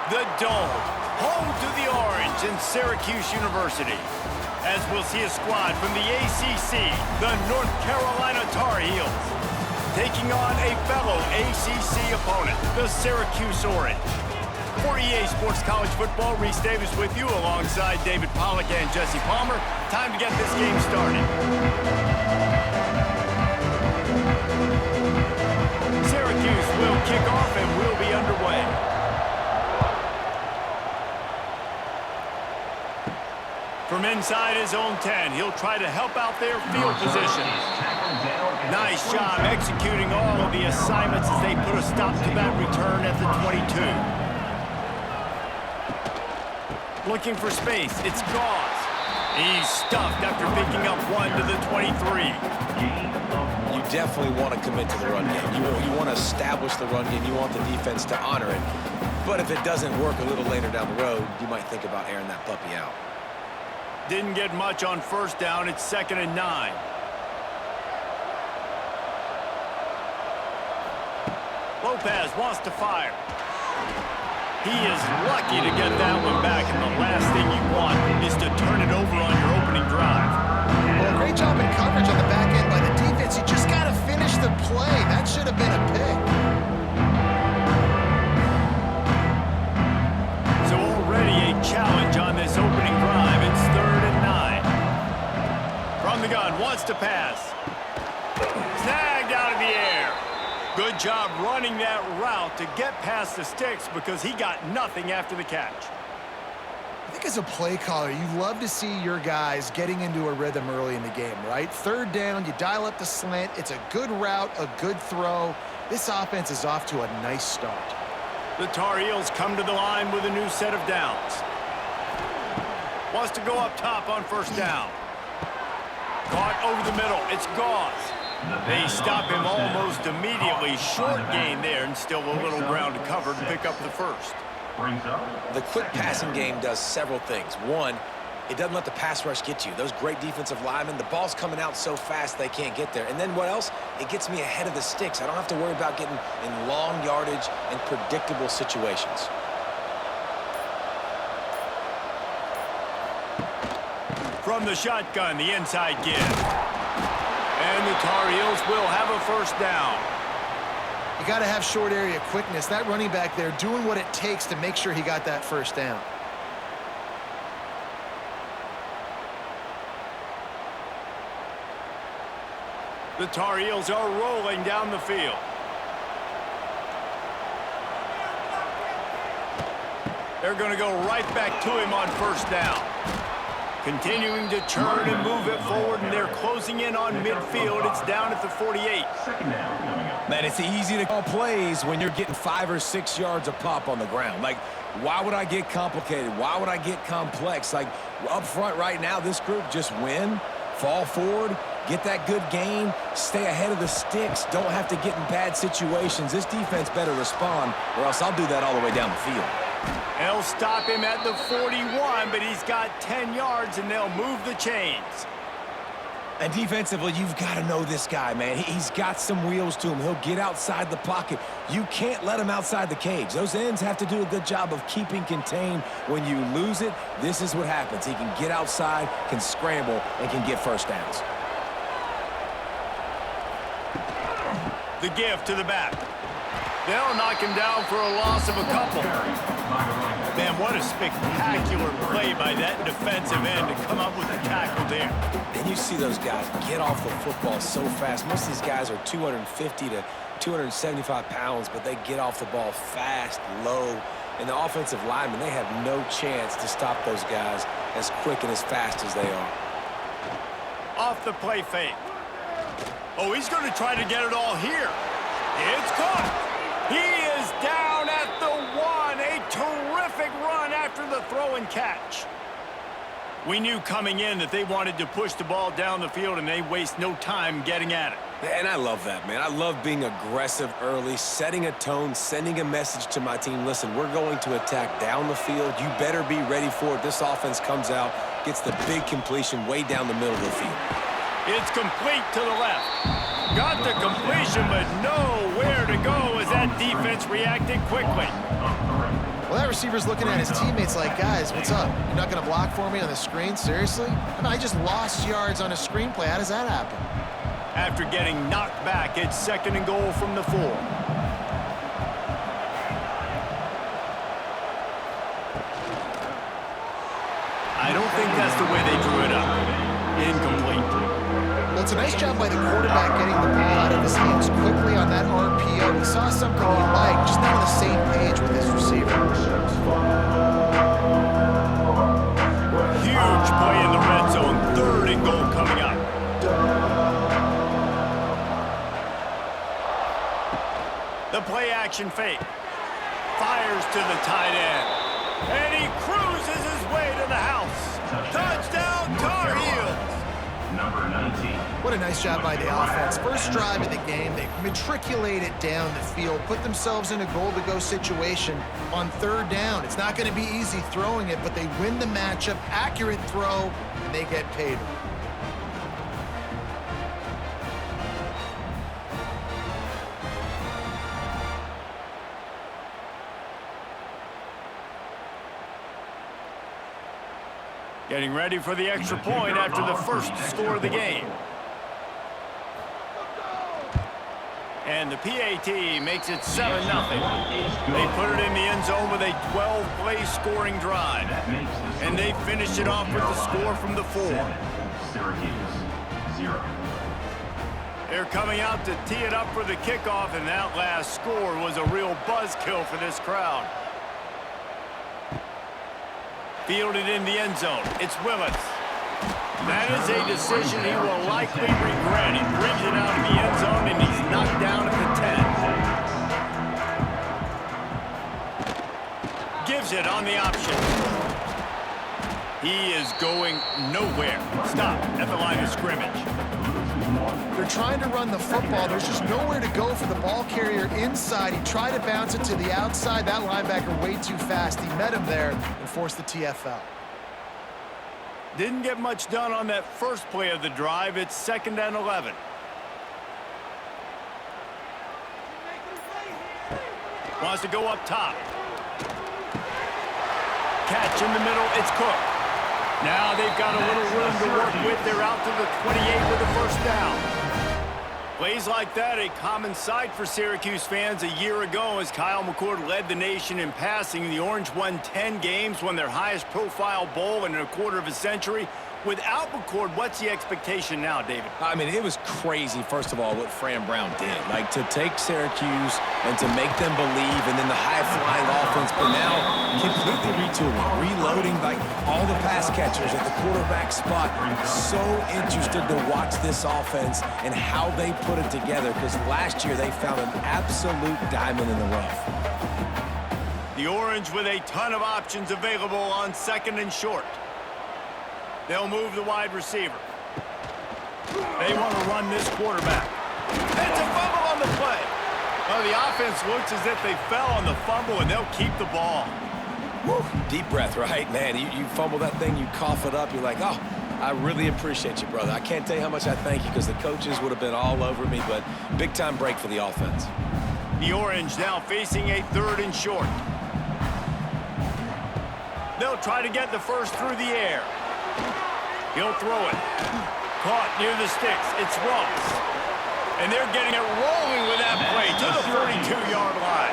The Dome, home to the Orange in Syracuse University. As we'll see a squad from the ACC, the North Carolina Tar Heels, taking on a fellow ACC opponent, the Syracuse Orange. For EA Sports College Football, Reese Davis with you alongside David Pollack and Jesse Palmer. Time to get this game started. Syracuse will kick off and will be underway. From inside his own 10, he'll try to help out their field position. Nice job executing all of the assignments as they put a stop to that return at the 22. Looking for space, it's Gauze. He's stuffed after picking up one to the 23. You definitely want to commit to the run game. You want to establish the run game. You want the defense to honor it. But if it doesn't work a little later down the road, you might think about airing that puppy out. Didn't get much on first down. It's 2nd and 9. Lopez wants to fire. He is lucky to get that one back, and the last thing you want is to turn it over on your opening drive. Well, great job in coverage on the back end by the defense. You just got to finish the play. That should have been a pick. So already a challenge on this opening drive. It's 3rd and 9. From the gun, wants to pass. Snagged out of the air. Good job running that route to get past the sticks because he got nothing after the catch. I think as a play caller, you love to see your guys getting into a rhythm early in the game, right? 3rd down, you dial up the slant. It's a good route, a good throw. This offense is off to a nice start. The Tar Heels come to the line with a new set of downs. Wants to go up top on 1st down. Caught over the middle. It's Gauze. They stop him almost immediately. Short gain there, and still a little ground to cover to pick up the first. The quick passing game does several things. One, it doesn't let the pass rush get you. Those great defensive linemen, the ball's coming out so fast they can't get there. And then what else? It gets me ahead of the sticks. I don't have to worry about getting in long yardage and predictable situations. From the shotgun, the inside give. And the Tar Heels will have a 1st down. You got to have short area quickness. That running back there doing what it takes to make sure he got that 1st down. The Tar Heels are rolling down the field. They're going to go right back to him on 1st down. Continuing to churn and move it forward, and they're closing in on midfield. It's down at the 48. Man, it's easy to call plays when you're getting 5 or 6 yards of pop on the ground. Like, why would I get complicated? Why would I get complex? Like, up front right now, this group just win, fall forward, get that good gain, stay ahead of the sticks, don't have to get in bad situations. This defense better respond, or else I'll do that all the way down the field. They'll stop him at the 41, but he's got 10 yards, and they'll move the chains. And defensively, you've got to know this guy, man. He's got some wheels to him. He'll get outside the pocket. You can't let him outside the cage. Those ends have to do a good job of keeping contained. When you lose it, this is what happens. He can get outside, can scramble, and can get 1st downs. The give to the back. They'll knock him down for a loss of a couple. Man, what a spectacular play by that defensive end to come up with a tackle there. And you see those guys get off the football so fast. Most of these guys are 250 to 275 pounds, but they get off the ball fast, low. And the offensive linemen, they have no chance to stop those guys as quick and as fast as they are. Off the play fake. Oh, he's going to try to get it all here. It's caught. He is down at the 1. A terrific run after the throw and catch. We knew coming in that they wanted to push the ball down the field, and they waste no time getting at it. And I love that, man. I love being aggressive early, setting a tone, sending a message to my team. Listen, we're going to attack down the field. You better be ready for it. This offense comes out, gets the big completion way down the middle of the field. It's complete to the left. Got the completion, but nowhere to go as that defense reacted quickly. Well, That receiver's looking at his teammates like, guys, what's up? You're not going to block for me on the screen? Seriously? I mean, I just lost yards on a screenplay. How does that happen? After getting knocked back, it's 2nd and goal from the 4. I don't think that's the way they drew it up. Incomplete. Well, it's a nice job by the quarterback getting the ball out of his hands quickly on that RPO. He saw something he liked, just not on the same page with his receiver. Huge play in the red zone. 3rd and goal coming up. The play action fake. Fires to the tight end. And he cruises his way to the house. Touchdown, Tar Heels. Number 19. What a nice job by the offense. First drive of the game, they matriculated down the field, put themselves in a goal-to-go situation on 3rd down. It's not going to be easy throwing it, but they win the matchup, accurate throw, and they get paid. Getting ready for the extra point after the first score of the game. And the PAT makes it 7-0. They put it in the end zone with a 12-play scoring drive. And they finish it off with the score from the 4. Syracuse, 0. They're coming out to tee it up for the kickoff, and that last score was a real buzzkill for this crowd. Fielded in the end zone. It's Willis. That is a decision he will likely regret. He brings it out of the end zone, and he's knocked down at the 10. Gives it on the option. He is going nowhere. Stop at the line of scrimmage. They're trying to run the football. There's just nowhere to go for the ball carrier inside. He tried to bounce it to the outside. That linebacker way too fast. He met him there and forced the TFL. Didn't get much done on that first play of the drive. It's 2nd and 11. Wants to go up top. Catch in the middle. It's Cook. Now they've got a little room to work with. They're out to the 28 with a first down. Plays like that, a common sight for Syracuse fans a year ago as Kyle McCord led the nation in passing. The Orange won 10 games, won their highest profile bowl in a quarter of a century. Without McCord, what's the expectation now, David? I mean, it was crazy, first of all, what Fran Brown did. Like, to take Syracuse and to make them believe, and then the high-flying offense, but now completely retooling, reloading, like, all the pass catchers at the quarterback spot. So interested to watch this offense and how they put it together, because last year they found an absolute diamond in the rough. The Orange with a ton of options available on 2nd and short. They'll move the wide receiver. They want to run this quarterback. It's a fumble on the play. Well, the offense looks as if they fell on the fumble, and they'll keep the ball. Woo. Deep breath, right? Man, you fumble that thing, you cough it up, you're like, oh, I really appreciate you, brother. I can't tell you how much I thank you, because the coaches would have been all over me, but big-time break for the offense. The Orange now facing a 3rd and short. They'll try to get the first through the air. He'll throw it. Caught near the sticks. It's Ross. And they're getting it rolling with that play to the 42-yard line.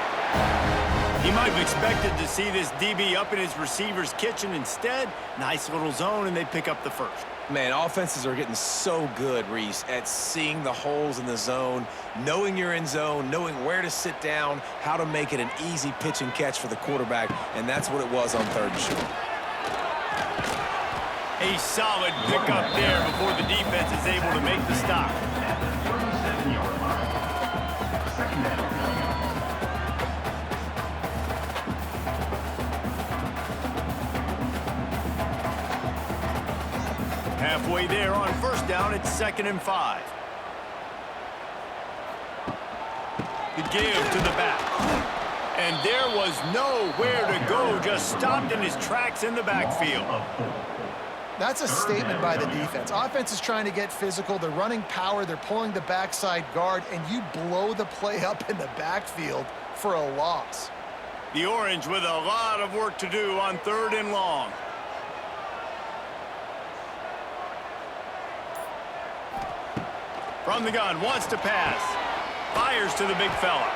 He might have expected to see this DB up in his receiver's kitchen. Instead, nice little zone, and they pick up the first. Man, offenses are getting so good, Reese, at seeing the holes in the zone, knowing you're in zone, knowing where to sit down, how to make it an easy pitch and catch for the quarterback, and that's what it was on 3rd and short. A solid pickup there before the defense is able to make the stop. Halfway there on first down, it's 2nd and 5. The give to the back. And there was nowhere to go, just stopped in his tracks in the backfield. That's a statement by the defense. Offense is trying to get physical. They're running power. They're pulling the backside guard, and you blow the play up in the backfield for a loss. The Orange with a lot of work to do on 3rd and long. From the gun, wants to pass. Fires to the big fella.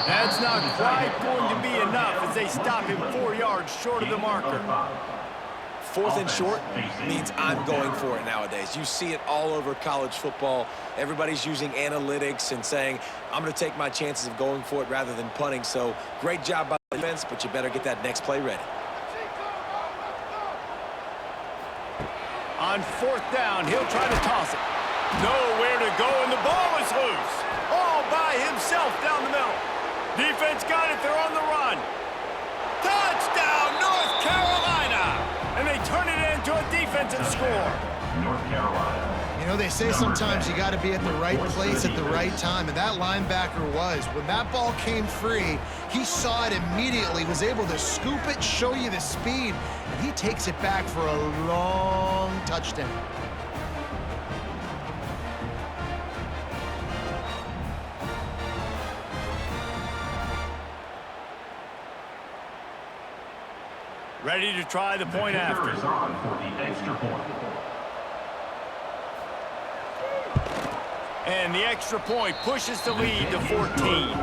That's not quite going to be enough as they stop him 4 yards short of the marker. 4th and short means I'm going for it nowadays. You see it all over college football. Everybody's using analytics and saying, I'm going to take my chances of going for it rather than punting. So great job by the defense, but you better get that next play ready. On 4th down, he'll try to toss it. Nowhere to go, and the ball is loose. All by himself down the middle. Defense got it, they're on the run. Touchdown, North Carolina! And they turn it into a defensive score. North Carolina. You know, they say sometimes you got to be at the right place at the right time, and that linebacker was. When that ball came free, he saw it immediately, was able to scoop it, show you the speed, and he takes it back for a long touchdown. Ready to try the point The after. kicker is on for the extra point. And the extra point pushes the lead to 14.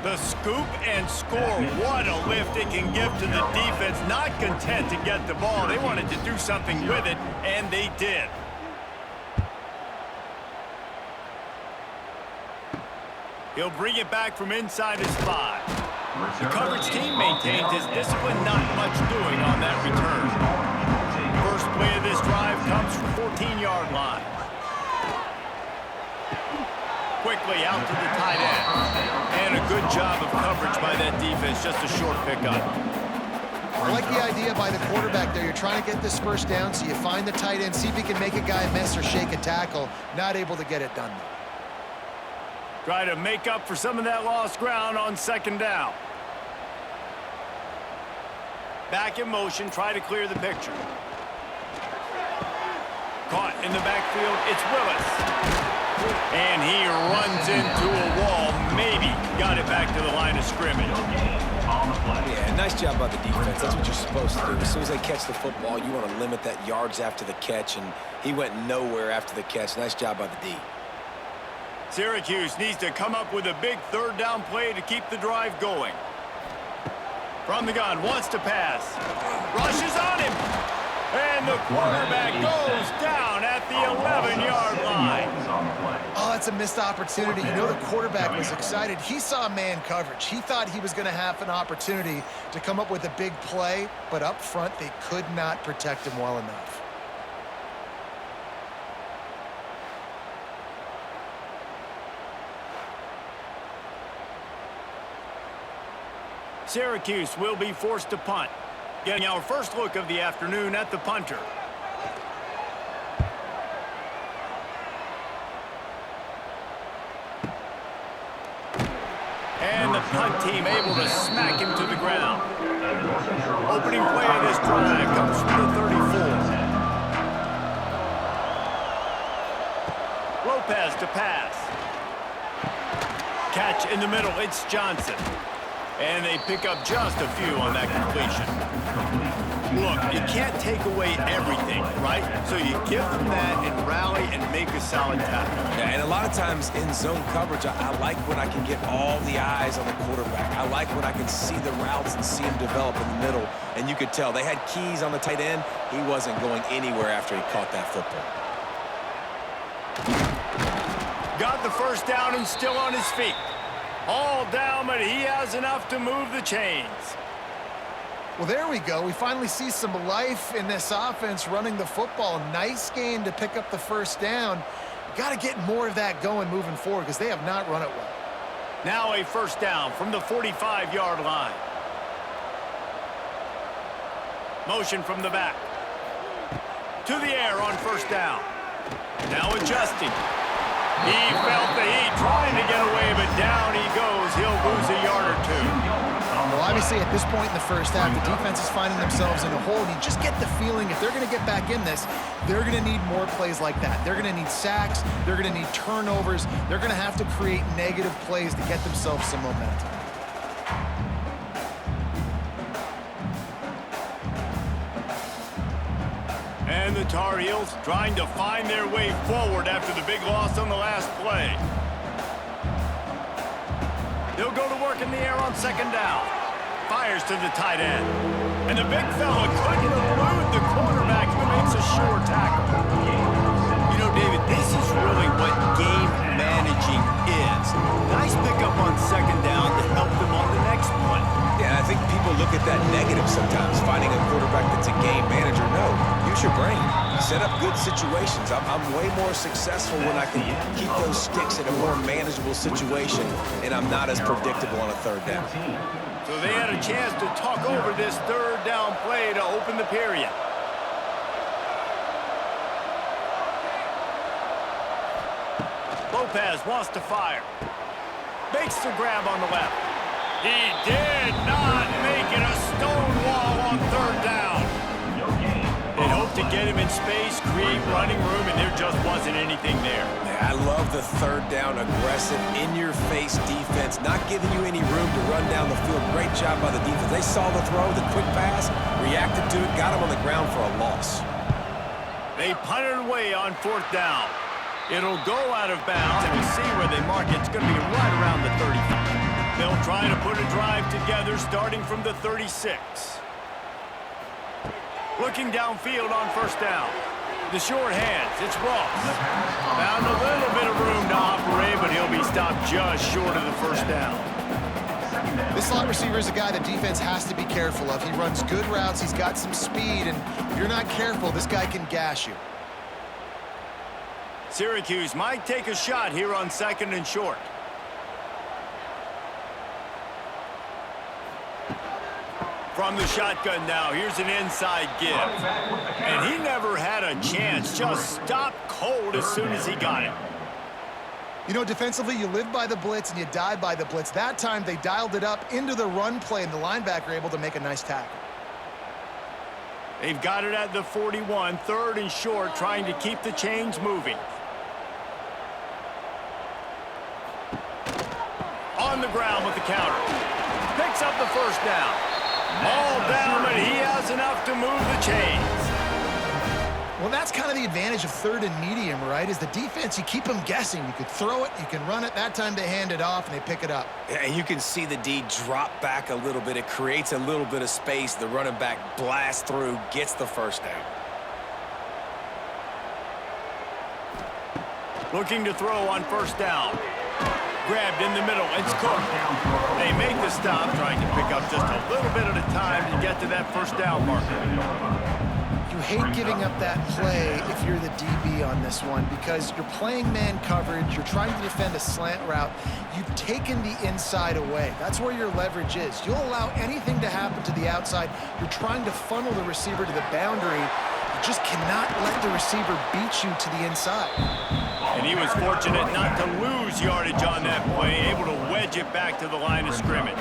The scoop and score. What a lift it can give to the defense. Not content to get the ball. They wanted to do something with it, and they did. He'll bring it back from inside his 5. The coverage team maintains his discipline, not much doing on that return. First play of this drive comes from 14-yard line. Quickly out to the tight end. And a good job of coverage by that defense, just a short pickup. I like the idea by the quarterback there. You're trying to get this first down, so you find the tight end, see if he can make a guy miss or shake a tackle. Not able to get it done. Try to make up for some of that lost ground on 2nd down. Back in motion, try to clear the picture. Caught in the backfield, it's Willis. And he runs into a wall, maybe got it back to the line of scrimmage. Yeah, nice job by the defense. That's what you're supposed to do. As soon as they catch the football, you want to limit that yards after the catch, and he went nowhere after the catch. Nice job by the D. Syracuse needs to come up with a big 3rd down play to keep the drive going. From the gun, wants to pass. Rushes on him. And the quarterback goes down at the 11-yard line. Oh, that's a missed opportunity. You know the quarterback was excited. He saw man coverage. He thought he was going to have an opportunity to come up with a big play, but up front they could not protect him well enough. Syracuse will be forced to punt. Getting our first look of the afternoon at the punter. And the punt team able to smack him to the ground. Opening play of this drive comes from the 34. Lopez to pass. Catch in the middle, it's Johnson. And they pick up just a few on that completion. Look, you can't take away everything, right? So you give them that and rally and make a solid tackle. Yeah, and a lot of times in zone coverage, I like when I can get all the eyes on the quarterback. I like when I can see the routes and see him develop in the middle. And you could tell they had keys on the tight end. He wasn't going anywhere after he caught that football. Got the first down and still on his feet. All down, but he has enough to move the chains. Well, there we go. We finally see some life in this offense running the football. Nice game to pick up the first down. Got to get more of that going moving forward because they have not run it well. Now a first down from the 45-yard line. Motion from the back. To the air on first down. Now adjusting. He felt the heat trying to get away, but down he goes. He'll lose a yard or two. Well, obviously, at this point in the first half, the defense is finding themselves in a hole, and you just get the feeling if they're going to get back in this, they're going to need more plays like that. They're going to need sacks. They're going to need turnovers. They're going to have to create negative plays to get themselves some momentum. the Tar Heels trying to find their way forward after the big loss on the last play. They'll go to work in the air on second down. Fires to the tight end. And the big fella couldn't elude the quarterback who makes a sure tackle. You know, David, this is really what game managing is. Nice pickup on second down to help them on the next play. Yeah, I think people look at that negative sometimes, finding a quarterback that's a game manager. No, use your brain. Set up good situations. I'm way more successful when I can keep those sticks in a more manageable situation, and I'm not as predictable on a third down. So they had a chance to talk over this third down play to open the period. Lopez wants to fire. Makes the grab on the left. He did not make it a stone wall on third down. They hoped to get him in space, create running room, and there just wasn't anything there. Yeah, I love the third down, aggressive, in-your-face defense, not giving you any room to run down the field. Great job by the defense. They saw the throw, the quick pass, reacted to it, got him on the ground for a loss. They punted away on fourth down. It'll go out of bounds, and we'll see where they mark it. It's going to be right around the 35. They'll try to put a drive together starting from the 36. Looking downfield on first down. The short hands, it's Ross. Found a little bit of room to operate, but he'll be stopped just short of the first down. This slot receiver is a guy the defense has to be careful of. He runs good routes, he's got some speed, and if you're not careful, this guy can gash you. Syracuse might take a shot here on second and short. From the shotgun now, here's an inside give. And he never had a chance, just stopped cold as soon as he got it. You know, defensively, you live by the blitz and you die by the blitz. That time, they dialed it up into the run play, and the linebacker able to make a nice tackle. They've got it at the 41, third and short, trying to keep the chains moving. On the ground with the counter. Picks up the first down. All down, but he has enough to move the chains. Well, that's kind of the advantage of third and medium, right? Is the defense, you keep them guessing. You could throw it, you can run it. That time they hand it off, and they pick it up. And you can see the D drop back a little bit. It creates a little bit of space. The running back blasts through, gets the first down. Looking to throw on first down. Grabbed in the middle. It's Cook. They make the stop, trying to pick up just a little bit at a time to get to that first down marker. You hate giving up that play if you're the DB on this one because you're playing man coverage, you're trying to defend a slant route, you've taken the inside away. That's where your leverage is. You'll allow anything to happen to the outside. You're trying to funnel the receiver to the boundary. You just cannot let the receiver beat you to the inside. And he was fortunate not to lose yardage on that play, able to wedge it back to the line of scrimmage.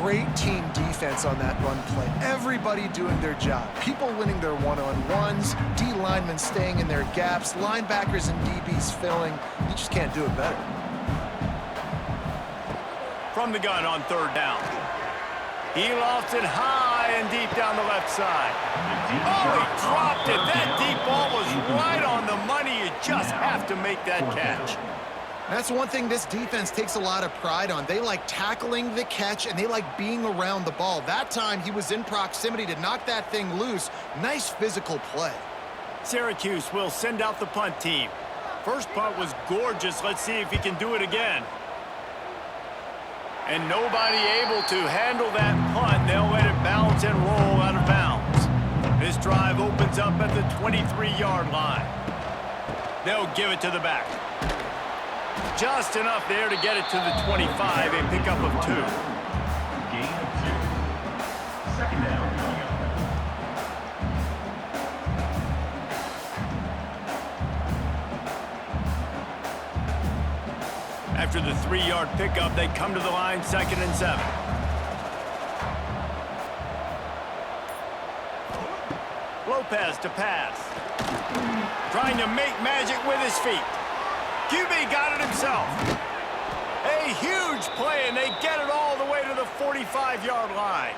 Great team defense on that run play. Everybody doing their job. People winning their one-on-ones, D linemen staying in their gaps, linebackers and DBs filling. You just can't do it better. From the gun on third down. He lofts it high and deep down the left side. Oh, he dropped it. That deep ball was right on the money. You just have to make that catch. That's one thing this defense takes a lot of pride on. They like tackling the catch, and they like being around the ball. That time, he was in proximity to knock that thing loose. Nice physical play. Syracuse will send out the punt team. First punt was gorgeous. Let's see if he can do it again. And nobody able to handle that punt. They'll let it bounce and roll out of bounds. This drive opens up at the 23-yard line. They'll give it to the back. Just enough there to get it to the 25, a pickup of 2. Gain of 2. Second down. After the 3-yard pickup, they come to the line, 2nd and 7. Lopez to pass. Trying to make magic with his feet. QB got it himself. A huge play, and they get it all the way to the 45-yard line.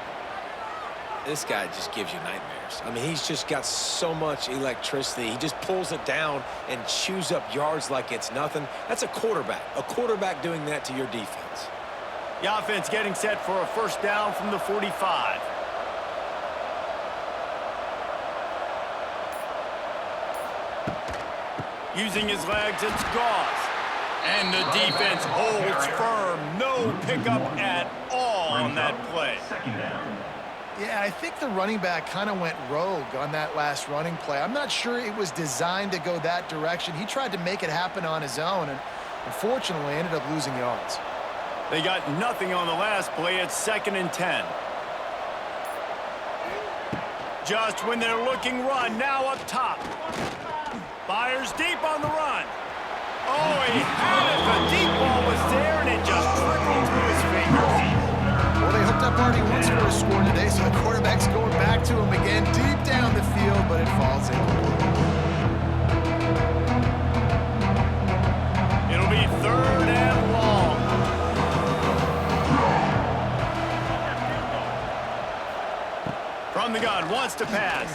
This guy just gives you nightmares. I mean, he's just got so much electricity. He just pulls it down and chews up yards like it's nothing. That's a quarterback. A quarterback doing that to your defense. The offense getting set for a first down from the 45. Using his legs, it's Goss. And the defense holds firm. No pickup at all on that play. Yeah, I think the running back kind of went rogue on that last running play. I'm not sure it was designed to go that direction. He tried to make it happen on his own and unfortunately ended up losing yards. They got nothing on the last play. It's 2nd and 10. Just when they're looking run, now up top. Fires deep on the run. Oh, he had it. The deep ball was there, and it just trickled through his fingers. Well, they hooked up already once for a score today, so the quarterback's going back to him again deep down the field, but it falls in. It'll be 3rd and long. From the gun, wants to pass.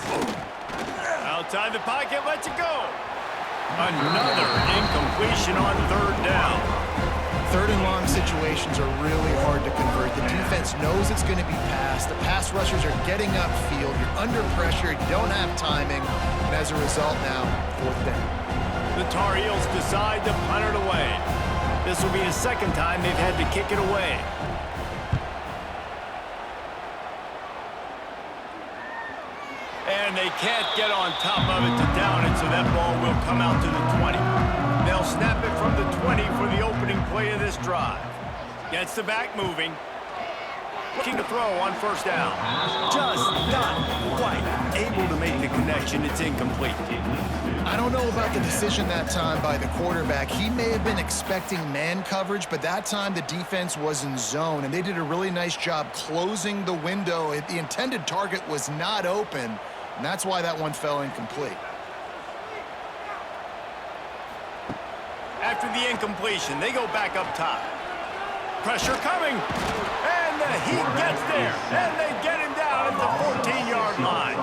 Outside the pocket, lets it go. Another incompletion on 3rd down. 3rd and long situations are really hard to convert. The defense knows it's going to be passed. The pass rushers are getting upfield. You're under pressure. You don't have timing. And as a result now, 4th down. The Tar Heels decide to punt it away. This will be the 2nd time they've had to kick it away. And they can't get on top of it to down it, so that ball will come out to the 20. They'll snap it from the 20 for the opening play of this drive. Gets the back moving. Looking to throw on 1st down. Just not quite able to make the connection. It's incomplete. I don't know about the decision that time by the quarterback. He may have been expecting man coverage, but that time the defense was in zone, and they did a really nice job closing the window. The intended target was not open, and that's why that one fell incomplete. After the incompletion, they go back up top. Pressure coming, and the Heat gets there, and they get him down at the 14-yard line.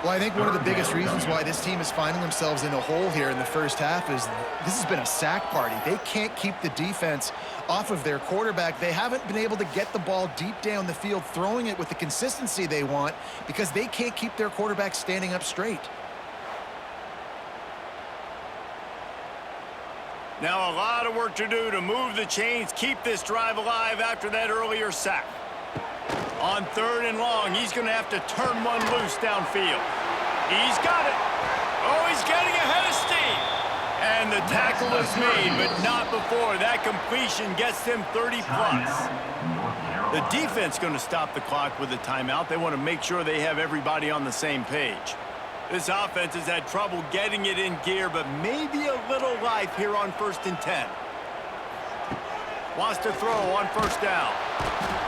Well, I think one of the biggest reasons why this team is finding themselves in a hole here in the first half is this has been a sack party. They can't keep the defense off of their quarterback. They haven't been able to get the ball deep down the field, throwing it with the consistency they want because they can't keep their quarterback standing up straight. Now a lot of work to do to move the chains, keep this drive alive after that earlier sack. On 3rd and long, he's going to have to turn one loose downfield. He's got it. Oh, he's getting ahead of steam. And the tackle is made, but not before. That completion gets them 30-plus. The defense going to stop the clock with a timeout. They want to make sure they have everybody on the same page. This offense has had trouble getting it in gear, but maybe a little life here on 1st and 10. Wants to throw on 1st down.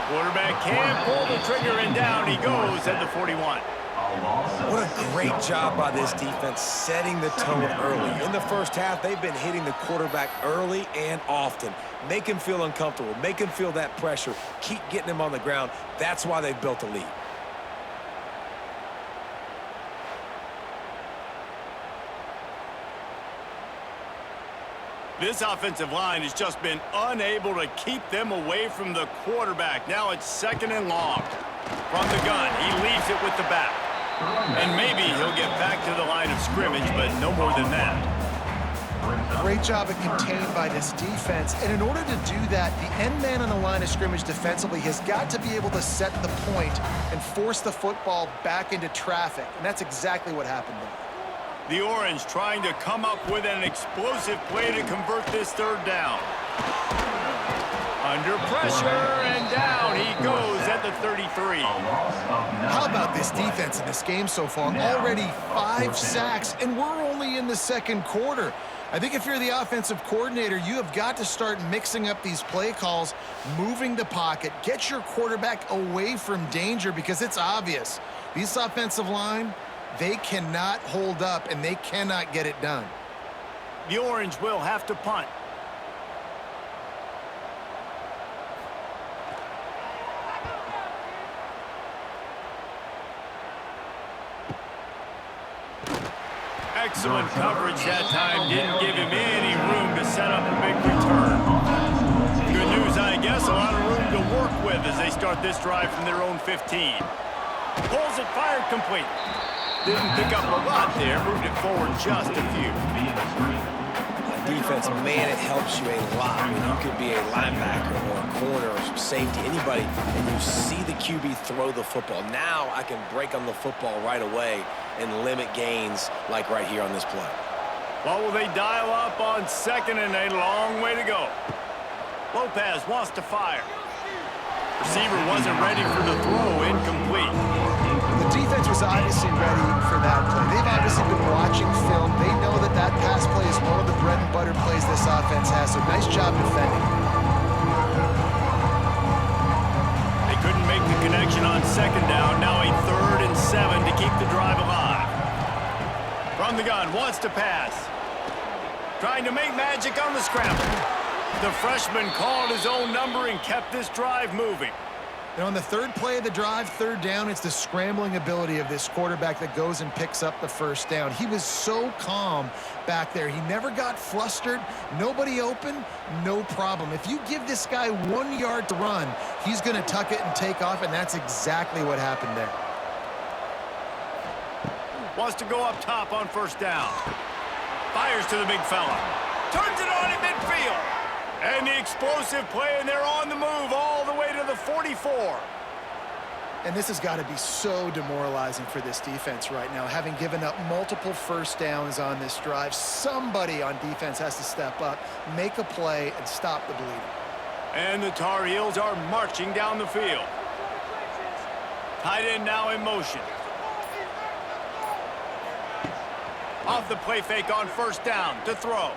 Quarterback can't pull the trigger, and down he goes at the 41. What a great job by this defense setting the tone early. In the first half, they've been hitting the quarterback early and often. Make him feel uncomfortable. Make him feel that pressure. Keep getting him on the ground. That's why they've built a lead. This offensive line has just been unable to keep them away from the quarterback. Now it's 2nd and long. From the gun, he leaves it with the back. And maybe he'll get back to the line of scrimmage, but no more than that. Great job at contained by this defense. And in order to do that, the end man on the line of scrimmage defensively has got to be able to set the point and force the football back into traffic. And that's exactly what happened there. The Orange trying to come up with an explosive play to convert this 3rd down. Under pressure, and down he goes at the 33. How about this defense in this game so far? Already 5 sacks, and we're only in the 2nd quarter. I think if you're the offensive coordinator, you have got to start mixing up these play calls, moving the pocket, get your quarterback away from danger because it's obvious. This offensive line, they cannot hold up, and they cannot get it done. The Orange will have to punt. Excellent coverage that time. Didn't give him any room to set up a big return. Good news, I guess. A lot of room to work with as they start this drive from their own 15. Pulls it, fired complete. Didn't pick up a lot there. Moved it forward just a few. Defense, man, it helps you a lot when you could be a linebacker or a corner or some safety, anybody, and you see the QB throw the football. Now I can break on the football right away and limit gains like right here on this play. What will they dial up on second and a long way to go? Lopez wants to fire. Receiver wasn't ready for the throw, incomplete. The defense was obviously ready for that play. They've obviously been watching film. They know that that pass play is one of the bread and butter plays this offense has, so nice job defending. They couldn't make the connection on second down. Now a 3rd and 7 to keep the drive alive. From the gun, wants to pass. Trying to make magic on the scramble. The freshman called his own number and kept this drive moving. And on the 3rd play of the drive, 3rd down, it's the scrambling ability of this quarterback that goes and picks up the 1st down. He was so calm back there. He never got flustered. Nobody open, no problem. If you give this guy 1 yard to run, he's going to tuck it and take off, and that's exactly what happened there. Wants to go up top on 1st down. Fires to the big fella. Turns it on in midfield. And the explosive play, and they're on the move all the way to the 44. And this has got to be so demoralizing for this defense right now. Having given up multiple 1st downs on this drive, somebody on defense has to step up, make a play, and stop the bleeding. And the Tar Heels are marching down the field. Tight end now in motion. Off the play fake on 1st down to throw.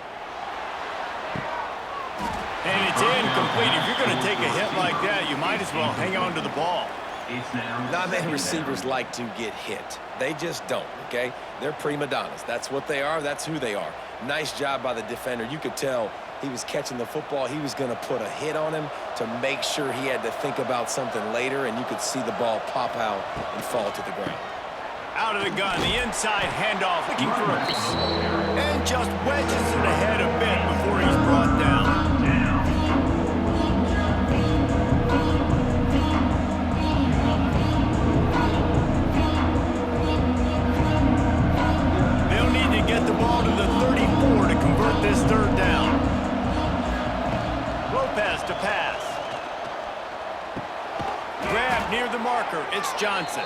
And it's incomplete. If you're going to take a hit like that, you might as well hang on to the ball. Not many receivers like to get hit. They just don't, okay? They're prima donnas. That's what they are. That's who they are. Nice job by the defender. You could tell he was catching the football. He was going to put a hit on him to make sure he had to think about something later, and you could see the ball pop out and fall to the ground. Out of the gun, the inside handoff, looking for a piece. And just wedges it ahead a bit before he's brought down. They'll need to get the ball to the 34 to convert this 3rd down. Lopez to pass. Grab near the marker, it's Johnson.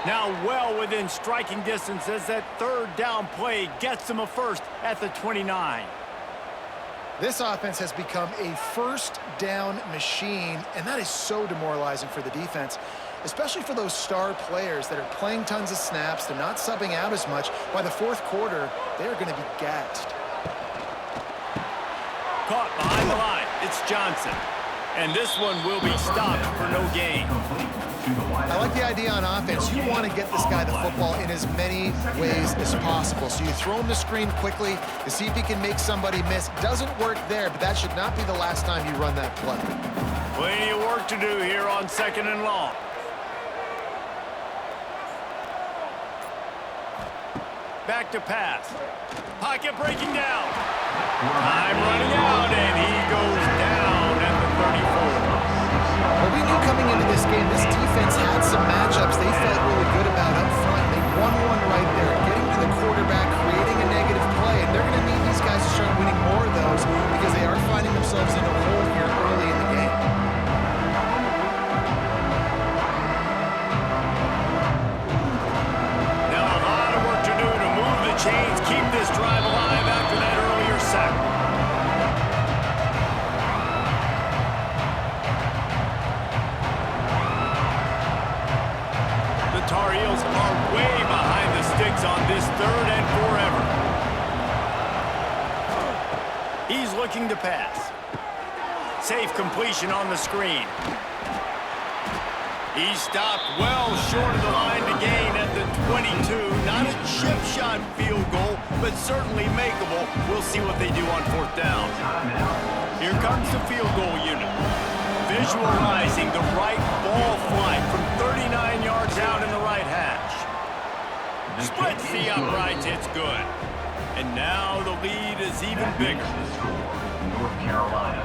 Now well within striking distance as that 3rd down play gets them a 1st at the 29. This offense has become a 1st down machine, and that is so demoralizing for the defense, especially for those star players that are playing tons of snaps. They're not subbing out as much. By the 4th quarter, they're going to be gassed. Caught behind the line. It's Johnson. And this one will be stopped for no gain. I like the idea on offense. You want to get this guy the football in as many ways as possible. So you throw him the screen quickly to see if he can make somebody miss. Doesn't work there, but that should not be the last time you run that play. Plenty of work to do here on 2nd and long. Back to pass. Pocket breaking down. Time running out, and he goes down at the 34. Well, we knew coming into this game, this defense had some matchups they felt really good about up front. They won one right there, getting to the quarterback, creating a negative play, and they're going to need these guys to start winning more of those because they are finding themselves in a hole here early in the game. Now a lot of work to do to move the chains, keep this drive alive after that earlier sack. Tar Heels are way behind the sticks on this 3rd and forever. He's looking to pass. Safe completion on the screen. He stopped well short of the line to gain at the 22. Not a chip shot field goal, but certainly makeable. We'll see what they do on 4th down. Here comes the field goal unit. Visualizing the right ball flight from 39 yards out in the right hash. Splits the uprights, it's good. And now the lead is even That bigger. makes the score North Carolina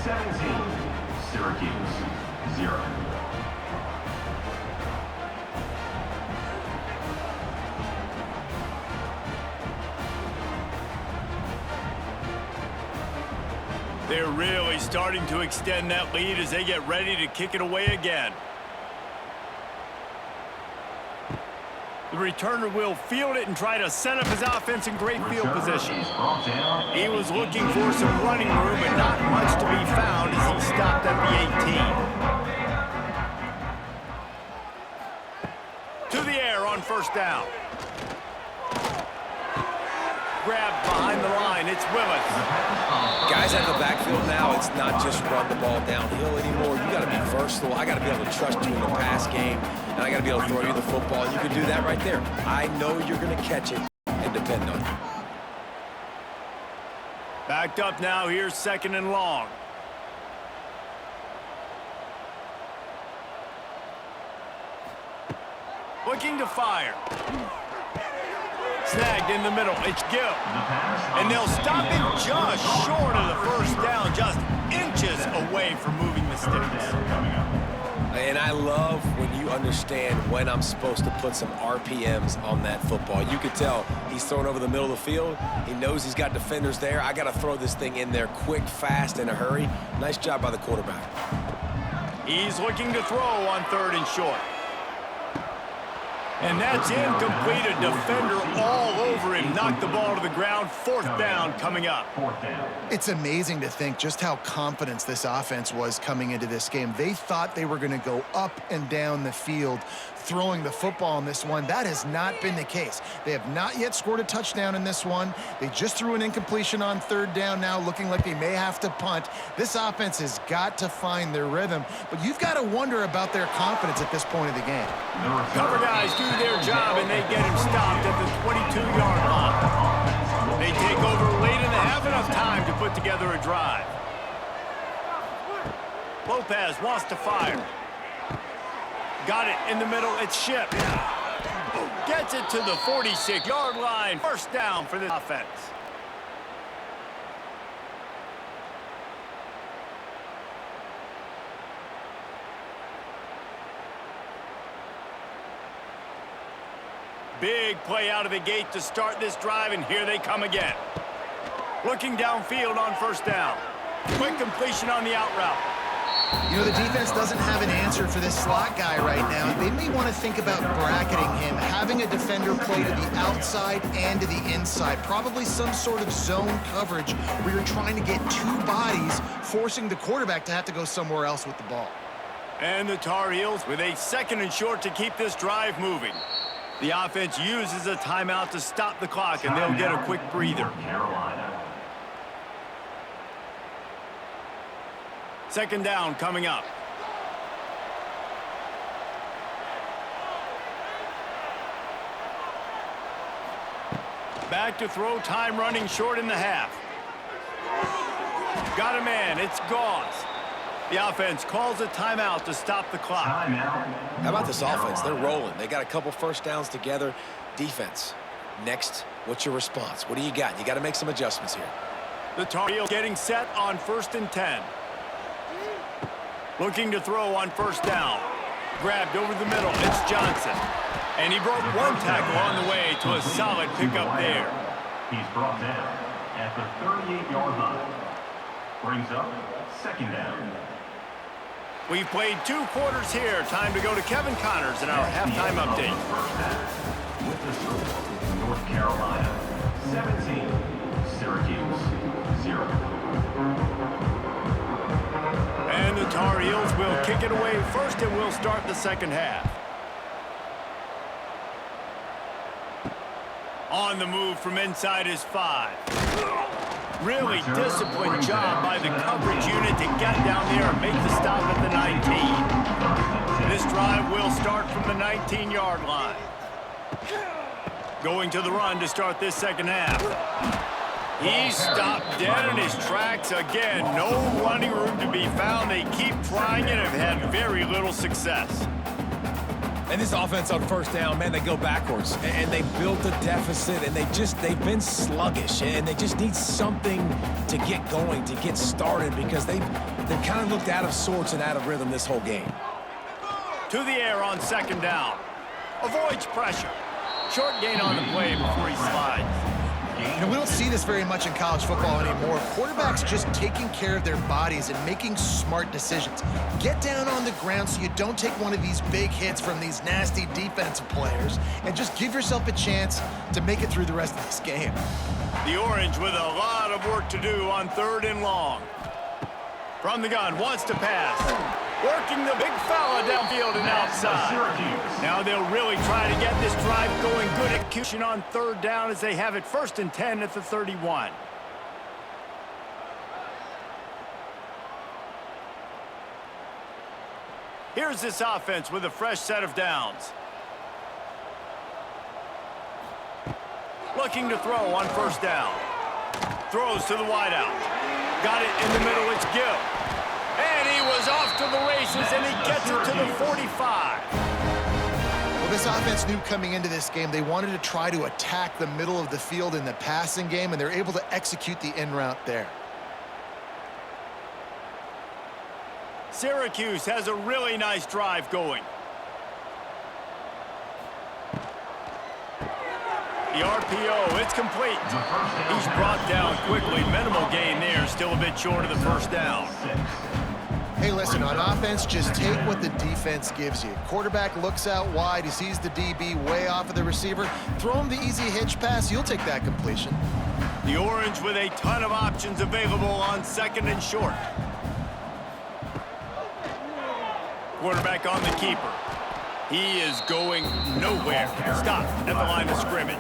17, Syracuse 0. They're really starting to extend that lead as they get ready to kick it away again. The returner will field it and try to set up his offense in great field position. He was looking for some running room, but not much to be found as he stopped at the 18. To the air on first down. Grabbed behind the line. It's Willis. Guys at the backfield now, it's not just run the ball downhill anymore. You got to be versatile. I got to be able to trust you in the pass game, and I got to be able to throw you the football. And you can do that right there. I know you're going to catch it and depend on you. Backed up now. Here's second and long. Looking to fire. Snagged in the middle. It's Gill. And they'll stop him just short of the first down, just inches away from moving the sticks. And I love when you understand when I'm supposed to put some RPMs on that football. You could tell he's throwing over the middle of the field. He knows he's got defenders there. I got to throw this thing in there quick, fast, in a hurry. Nice job by the quarterback. He's looking to throw on third and short. And that's incomplete. A defender all over him. Knocked the ball to the ground. Fourth down coming up. It's amazing to think just how confident this offense was coming into this game. They thought they were going to go up and down the field throwing the football in this one. That has not been the case. They have not yet scored a touchdown in this one. They just threw an incompletion on third down now, looking like they may have to punt. This offense has got to find their rhythm, but you've got to wonder about their confidence at this point of the game. Cover guys do their job, and they get him stopped at the 22-yard line. They take over late in the half, enough time to put together a drive. Lopez wants to fire. Got it in the middle. It's Ship. Gets it to the 46-yard line. First down for the offense. Big play out of the gate to start this drive, and here they come again. Looking downfield on first down. Quick completion on the out route. You know, the defense doesn't have an answer for this slot guy right now. They may want to think about bracketing him, having a defender play to the outside and to the inside. Probably some sort of zone coverage where you're trying to get two bodies, forcing the quarterback to have to go somewhere else with the ball. And the Tar Heels with a second and short to keep this drive moving. The offense uses a timeout to stop the clock, and they'll get a quick breather. Second down coming up. Back to throw, time running short in the half. Got a man, it's Gauze. The offense calls a timeout to stop the clock. How about this offense? They're rolling. They got a couple first downs together. Defense. Next, what's your response? What do you got? You got to make some adjustments here. The Tar Heels getting set on 1st and 10. Looking to throw on first down. Grabbed over the middle. It's Johnson. And he broke one tackle on the way to a solid pickup there. He's brought down at the 38-yard line. Brings up second down. We've played 2 quarters here. Time to go to Kevin Connors in our halftime update. With the score, North Carolina 17, Syracuse 0. And the Tar Heels will kick it away first, and we'll start the second half. On the move from inside is 5. Really disciplined job by the coverage unit to get down there and make the stop at the 19. This drive will start from the 19-yard line. Going to the run to start this second half. He stopped dead in his tracks again. No running room to be found. They keep trying it and have had very little success. And this offense on first down, man, they go backwards. And they built a deficit, and they've been sluggish. And they just need something to get going, to get started, because they've kind of looked out of sorts and out of rhythm this whole game. To the air on second down. Avoids pressure. Short gain on the play before he slides. You know, we don't see this very much in college football anymore. Quarterbacks just taking care of their bodies and making smart decisions. Get down on the ground so you don't take one of these big hits from these nasty defensive players, and just give yourself a chance to make it through the rest of this game. The Orange with a lot of work to do on 3rd and long. From the gun, wants to pass. Working the big fella downfield and outside. Now they'll really try to get this drive going. Good execution on 3rd down as they have it 1st and 10 at the 31. Here's this offense with a fresh set of downs. Looking to throw on 1st down. Throws to the wideout. Got it in the middle, it's Gill. And he was off to the races, and he gets it to the 45. Well, this offense knew coming into this game they wanted to try to attack the middle of the field in the passing game, and they're able to execute the in route there. Syracuse has a really nice drive going. The RPO, it's complete. He's brought down quickly. Minimal gain there, still a bit short of the 1st down. Hey, listen, on offense, just take what the defense gives you. Quarterback looks out wide. He sees the DB way off of the receiver. Throw him the easy hitch pass. You'll take that completion. The Orange with a ton of options available on 2nd and short. Quarterback on the keeper. He is going nowhere. Stopped at the line of scrimmage.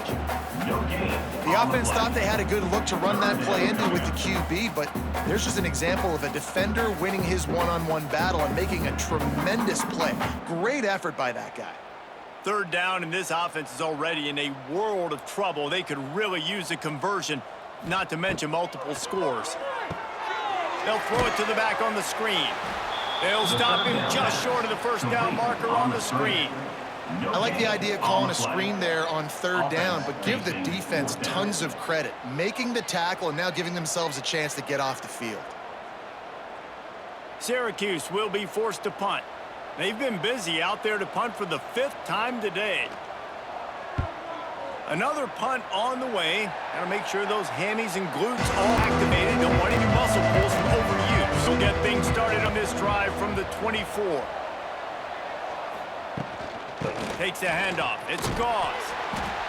The offense thought they had a good look to run that play into with the QB, but there's just an example of a defender winning his one-on-one battle and making a tremendous play. Great effort by that guy. 3rd down, and this offense is already in a world of trouble. They could really use a conversion, not to mention multiple scores. They'll throw it to the back on the screen. They'll stop him just short of the 1st down marker on the screen. I like the idea of calling a screen there on 3rd down, but give the defense tons of credit, making the tackle and now giving themselves a chance to get off the field. Syracuse will be forced to punt. They've been busy out there to punt for the 5th time today. Another punt on the way. Got to make sure those hammies and glutes all activated. Don't want any muscle pulls from overuse. We'll get things started on this drive from the 24. Takes a handoff. It's Gauze.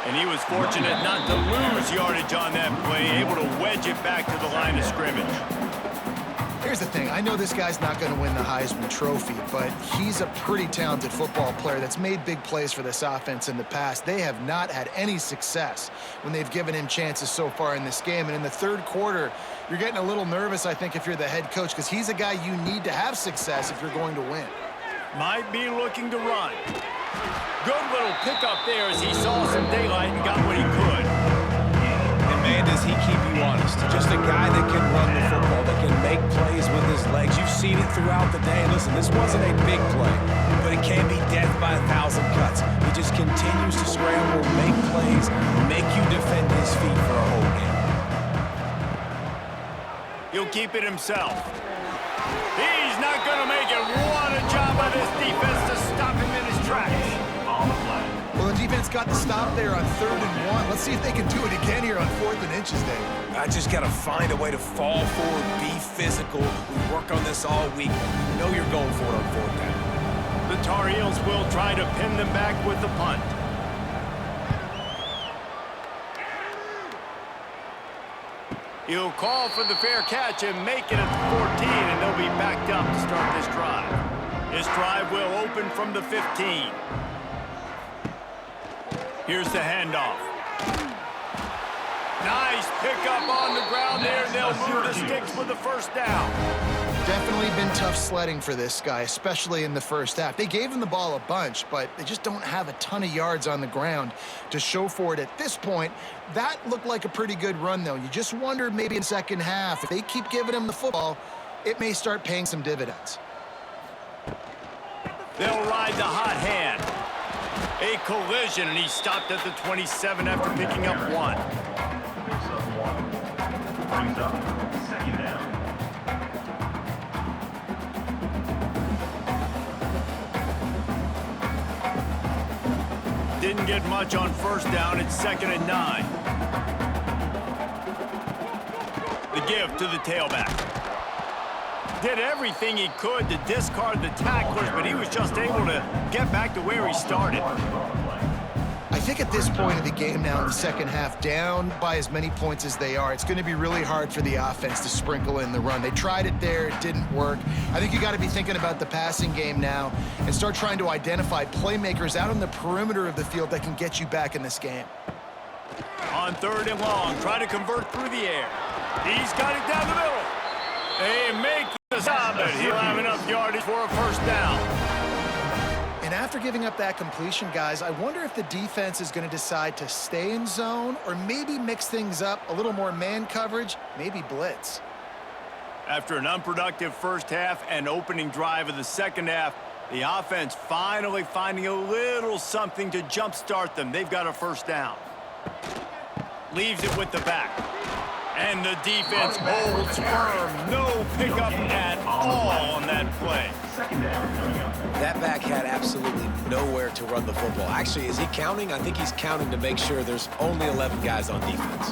And he was fortunate not to lose yardage on that play, able to wedge it back to the line of scrimmage. Here's the thing. I know this guy's not going to win the Heisman Trophy, but he's a pretty talented football player that's made big plays for this offense in the past. They have not had any success when they've given him chances so far in this game. And in the 3rd quarter, you're getting a little nervous, I think, if you're the head coach, because he's a guy you need to have success if you're going to win. Might be looking to run. Good little pickup there as he saw some daylight and got what he could. And, man, does he keep you honest. Just a guy that can run the football, that can make plays with his legs. You've seen it throughout the day. Listen, this wasn't a big play, but it can be death by 1,000 cuts. He just continues to scramble, make plays, make you defend his feet for a whole game. He'll keep it himself. He's not going to make it. What a job by this defense to stop him in his tracks. Well, the defense got the stop there on 3rd and 1. Let's see if they can do it again here on 4th and inches, Dave. I just got to find a way to fall forward, be physical. We work on this all week. You know you're going for it on 4th down. The Tar Heels will try to pin them back with the punt. He'll call for the fair catch and make it at the 14, and they'll be backed up to start this drive. This drive will open from the 15. Here's the handoff. Nice pickup on the ground there, and they'll move the sticks with the 1st down. Definitely been tough sledding for this guy, especially in the 1st half. They gave him the ball a bunch, but they just don't have a ton of yards on the ground to show for it at this point. That looked like a pretty good run, though. You just wonder maybe in the 2nd half, if they keep giving him the football, it may start paying some dividends. They'll ride the hot hand. A collision, and he stopped at the 27 after picking up 1. Picks up 1. Brings up second down. Didn't get much on first down. It's 2nd and 9. The give to the tailback. Did everything he could to discard the tacklers, but he was just able to get back to where he started. I think at this point of the game now in the second half, down by as many points as they are, it's going to be really hard for the offense to sprinkle in the run. They tried it there. It didn't work. I think you got to be thinking about the passing game now and start trying to identify playmakers out on the perimeter of the field that can get you back in this game. On 3rd and long, try to convert through the air. He's got it down the middle. They make the stop, but he'll have enough yardage for a first down. And after giving up that completion, guys, I wonder if the defense is going to decide to stay in zone or maybe mix things up, a little more man coverage, maybe blitz. After an unproductive first half and opening drive of the second half, the offense finally finding a little something to jumpstart them. They've got a first down. Leaves it with the back. And the defense holds firm. No pickup at all on that play. That back had absolutely nowhere to run the football. Actually, is he counting? I think he's counting to make sure there's only 11 guys on defense.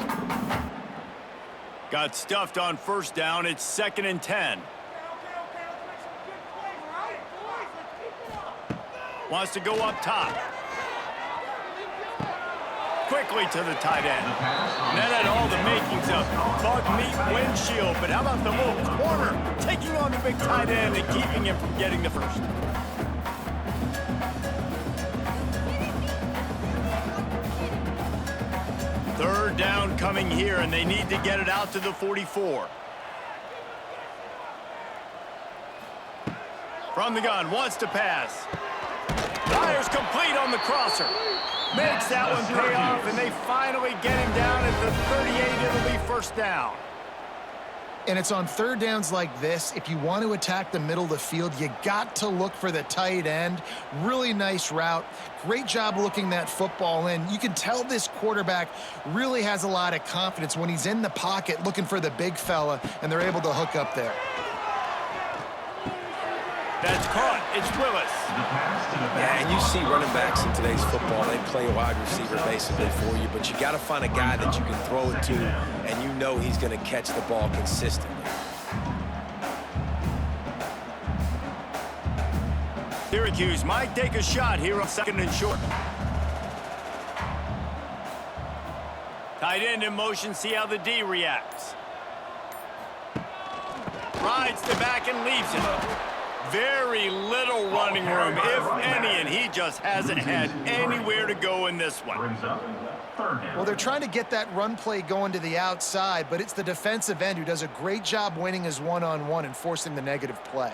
Got stuffed on first down. It's 2nd and 10. Wants to go up top. Quickly to the tight end. And that had all the makings of bug meat windshield, but how about the little corner taking on the big tight end and keeping him from getting the first? Third down coming here, and they need to get it out to the 44. From the gun, wants to pass. Fires complete on the crosser. Makes that one pay off, and they finally get him down at the 38. It'll be first down. And it's on third downs like this. If you want to attack the middle of the field, you got to look for the tight end. Really nice route. Great job looking that football in. You can tell this quarterback really has a lot of confidence when he's in the pocket looking for the big fella, and they're able to hook up there. That's caught. It's Willis. Yeah, and you see running backs in today's football, they play a wide receiver basically for you, but you got to find a guy that you can throw it to, and you know he's going to catch the ball consistently. Syracuse might take a shot here on 2nd and short. Tight end in motion, see how the D reacts. Rides the back and leaves it. Very little running room, if any, and he just hasn't had anywhere to go in this one. Well, they're trying to get that run play going to the outside, but it's the defensive end who does a great job winning his one-on-one and forcing the negative play.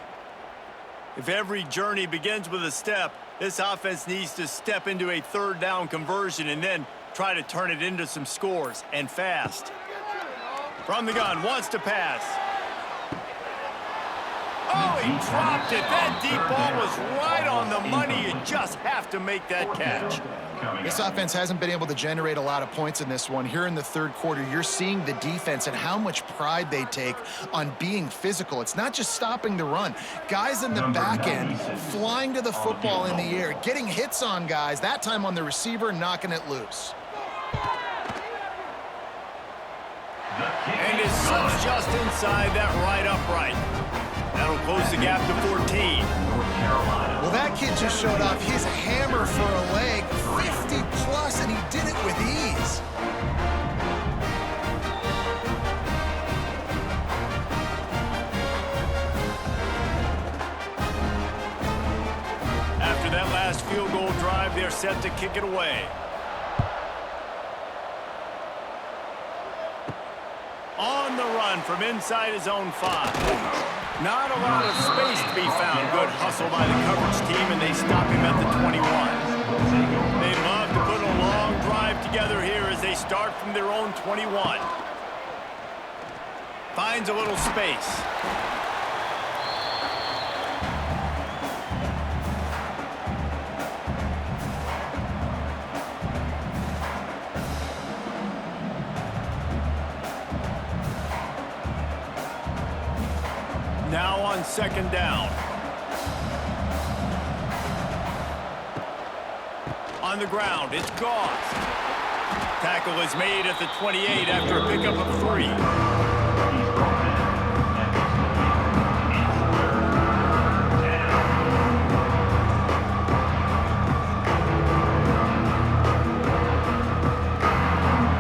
If every journey begins with a step, this offense needs to step into a third down conversion and then try to turn it into some scores, and fast. From the gun, wants to pass. Oh, he dropped it. That deep ball was right on the money. You just have to make that catch. This offense hasn't been able to generate a lot of points in this one. Here in the third quarter, you're seeing the defense and how much pride they take on being physical. It's not just stopping the run. Guys in the back end flying to the football in the air, getting hits on guys, that time on the receiver, knocking it loose. And his son's just inside that right upright. That'll close the gap to 14. Well, that kid just showed off his hammer for a leg, 50 plus, and he did it with ease. After that last field goal drive, they're set to kick it away. On the run from inside his own 5. Not a lot of space to be found. Good hustle by the coverage team, and they stop him at the 21. They love to put a long drive together here as they start from their own 21. Finds a little space. on second down. On the ground, it's Goss. Tackle is made at the 28 after a pickup of 3.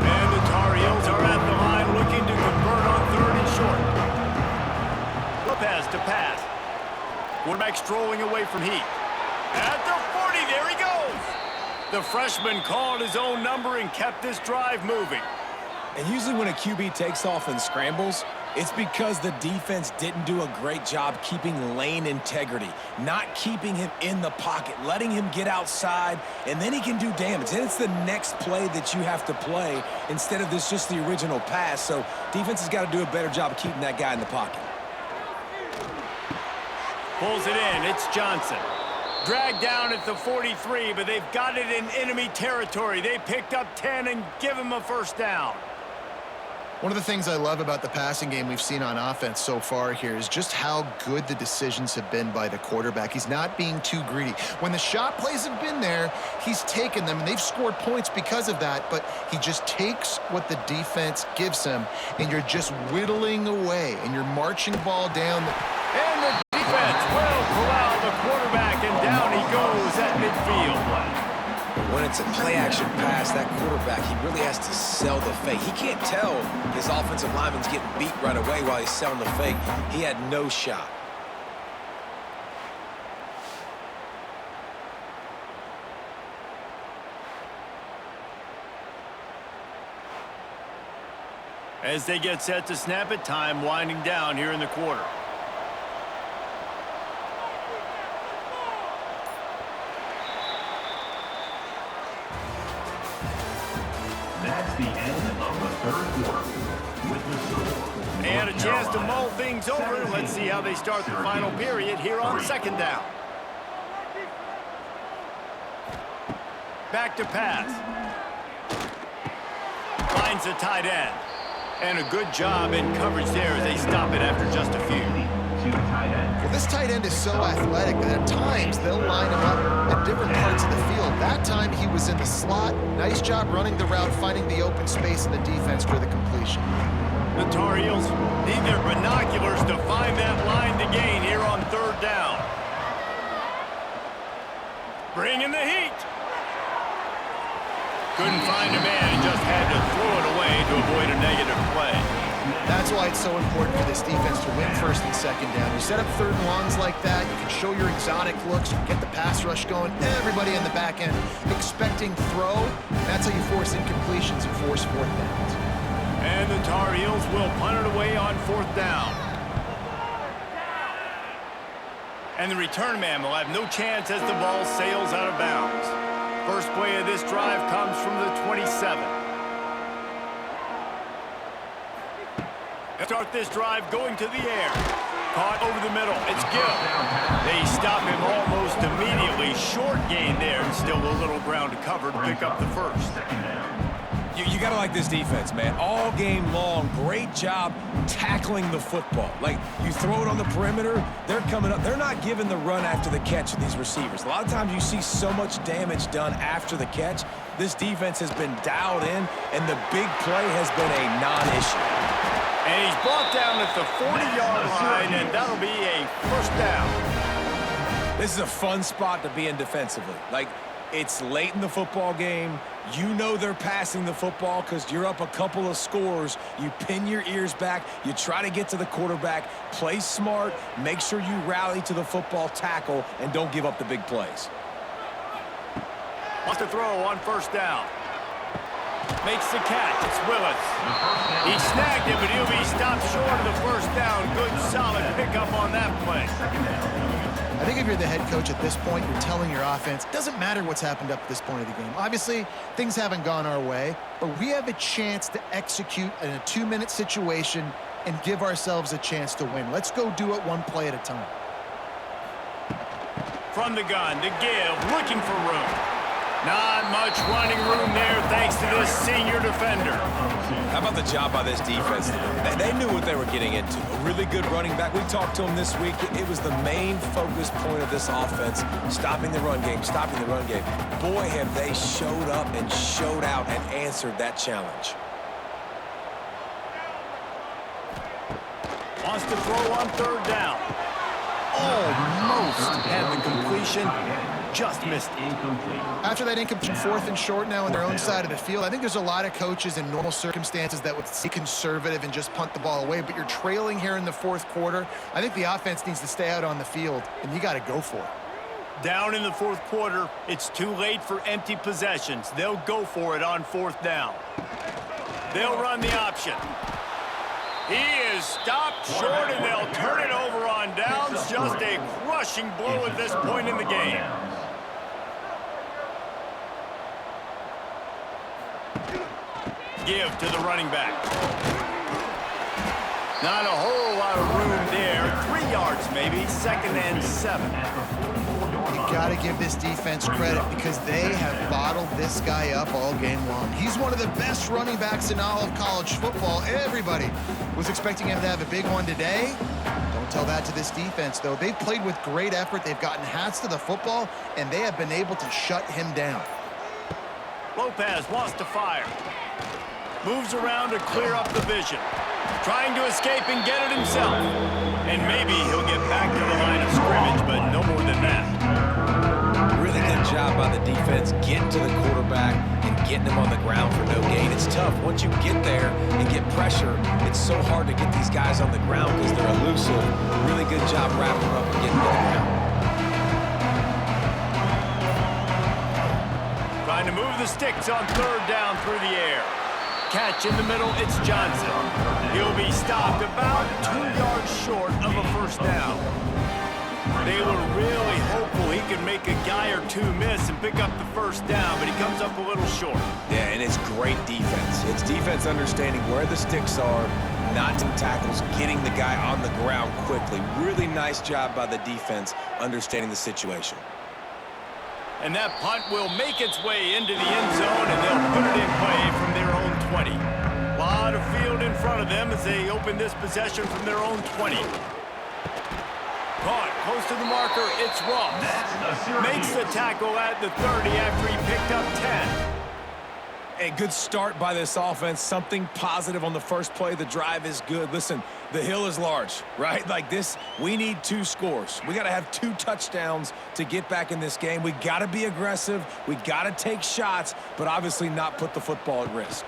And the Tar Heels are at the line looking to convert on 3rd and short. Lopez to pass. Quarterback strolling away from Heat. At the 40, there he goes. The freshman called his own number and kept this drive moving. And usually when a QB takes off and scrambles, it's because the defense didn't do a great job keeping lane integrity, not keeping him in the pocket, letting him get outside, and then he can do damage. And it's the next play that you have to play instead of this just the original pass. So defense has got to do a better job of keeping that guy in the pocket. Pulls it in. It's Johnson. Dragged down at the 43, but they've got it in enemy territory. They picked up 10 and give him a first down. One of the things I love about the passing game we've seen on offense so far here is just how good the decisions have been by the quarterback. He's not being too greedy. When the shot plays have been there, he's taken them, and they've scored points because of that, but he just takes what the defense gives him, and you're just whittling away, and you're marching ball down. And the defense will corral the quarterback, and down he goes at midfield. When it's a play-action pass, that quarterback, he really has to sell the fake. He can't tell his offensive lineman's getting beat right away while he's selling the fake. He had no shot. As they get set to snap it, time winding down here in the quarter. That's the end of the 3rd quarter. With the score, And a North chance to Carolina, mull things over. 17, Let's see how they start the final Syracuse, period here on 3. second down. Back to pass. Finds the tight end. And a good job in coverage there as they stop it after just a few. To the tight end. Well, this tight end is so athletic that at times they'll line him up at different parts of the field. That time he was in the slot. Nice job running the route, finding the open space in the defense for the completion. The Tar Heels need their binoculars to find that line to gain here on 3rd down. Bringing the heat. Couldn't find a man and just had to throw it away to avoid a negative play. That's why it's so important for this defense to win 1st and 2nd down. You set up 3rd and longs like that, you can show your exotic looks, you can get the pass rush going, everybody on the back end expecting throw. That's how you force incompletions and force 4th downs. And the Tar Heels will punt it away on 4th down. And the return man will have no chance as the ball sails out of bounds. First play of this drive comes from the 27. Start this drive going to the air. Caught over the middle. It's Gill. They stop him almost immediately. Short gain there, and still a little ground to cover to pick up the first. You got to like this defense, man. All game long, great job tackling the football. Like, you throw it on the perimeter, they're coming up. They're not giving the run after the catch of these receivers. A lot of times you see so much damage done after the catch. This defense has been dialed in, and the big play has been a non-issue. And he's brought down at the 40-yard line, and that'll be a first down. This is a fun spot to be in defensively. Like, it's late in the football game. You know they're passing the football because you're up a couple of scores. You pin your ears back. You try to get to the quarterback. Play smart. Make sure you rally to the football tackle and don't give up the big plays. Wants to throw on first down. Makes the catch. It's Willis. He snagged it, but he'll be stopped short of the first down. Good, solid pickup on that play. I think if you're the head coach at this point, you're telling your offense, it doesn't matter what's happened up to this point of the game. Obviously, things haven't gone our way, but we have a chance to execute in a 2-minute situation and give ourselves a chance to win. Let's go do it one play at a time. From the gun, to give, looking for room. Not much running room there thanks to this senior defender. How about the job by this defense? They knew what they were getting into. A really good running back. We talked to him this week. It was the main focus point of this offense, stopping the run game, stopping the run game. Boy, have they showed up and showed out and answered that challenge. Wants to throw on third down. Almost had the completion. Just missed it. After that incomplete, 4th and short now on their own side of the field, I think there's a lot of coaches in normal circumstances that would be conservative and just punt the ball away, but you're trailing here in the 4th quarter. I think the offense needs to stay out on the field, and you got to go for it. Down in the 4th quarter, it's too late for empty possessions. They'll go for it on 4th down. They'll run the option. He is stopped short, and they'll turn it over on downs. Just a crushing blow at this point in the game. Give to the running back. Not a whole lot of room there. 3 yards maybe, 2nd and 7. You got to give this defense credit because they have bottled this guy up all game long. He's one of the best running backs in all of college football. Everybody was expecting him to have a big one today. Don't tell that to this defense, though. They've played with great effort. They've gotten hats to the football, and they have been able to shut him down. Lopez wants to fire. Moves around to clear up the vision. Trying to escape and get it himself. And maybe he'll get back to the line of scrimmage, but no more than that. Really good job by the defense getting to the quarterback and getting him on the ground for no gain. It's tough. Once you get there and get pressure, it's so hard to get these guys on the ground because they're elusive. Really good job wrapping them up and getting to the ground. Trying to move the sticks on 3rd down through the air. Catch in the middle, it's Johnson. He'll be stopped about 2 yards short of a 1st down. They were really hopeful he could make a guy or two miss and pick up the 1st down, but he comes up a little short. Yeah, and it's great defense. It's defense understanding where the sticks are, not some tackles, getting the guy on the ground quickly. Really nice job by the defense understanding the situation. And that punt will make its way into the end zone, and they'll put it in play from their own 20. A lot of field in front of them as they open this possession from their own 20. Caught close to the marker, it's Ross. Makes the tackle at the 30 after he picked up 10. A good start by this offense. Something positive on the first play. The drive is good. Listen, the hill is large, right? Like this, we need 2 scores. We got to have 2 touchdowns to get back in this game. We got to be aggressive. We got to take shots, but obviously not put the football at risk.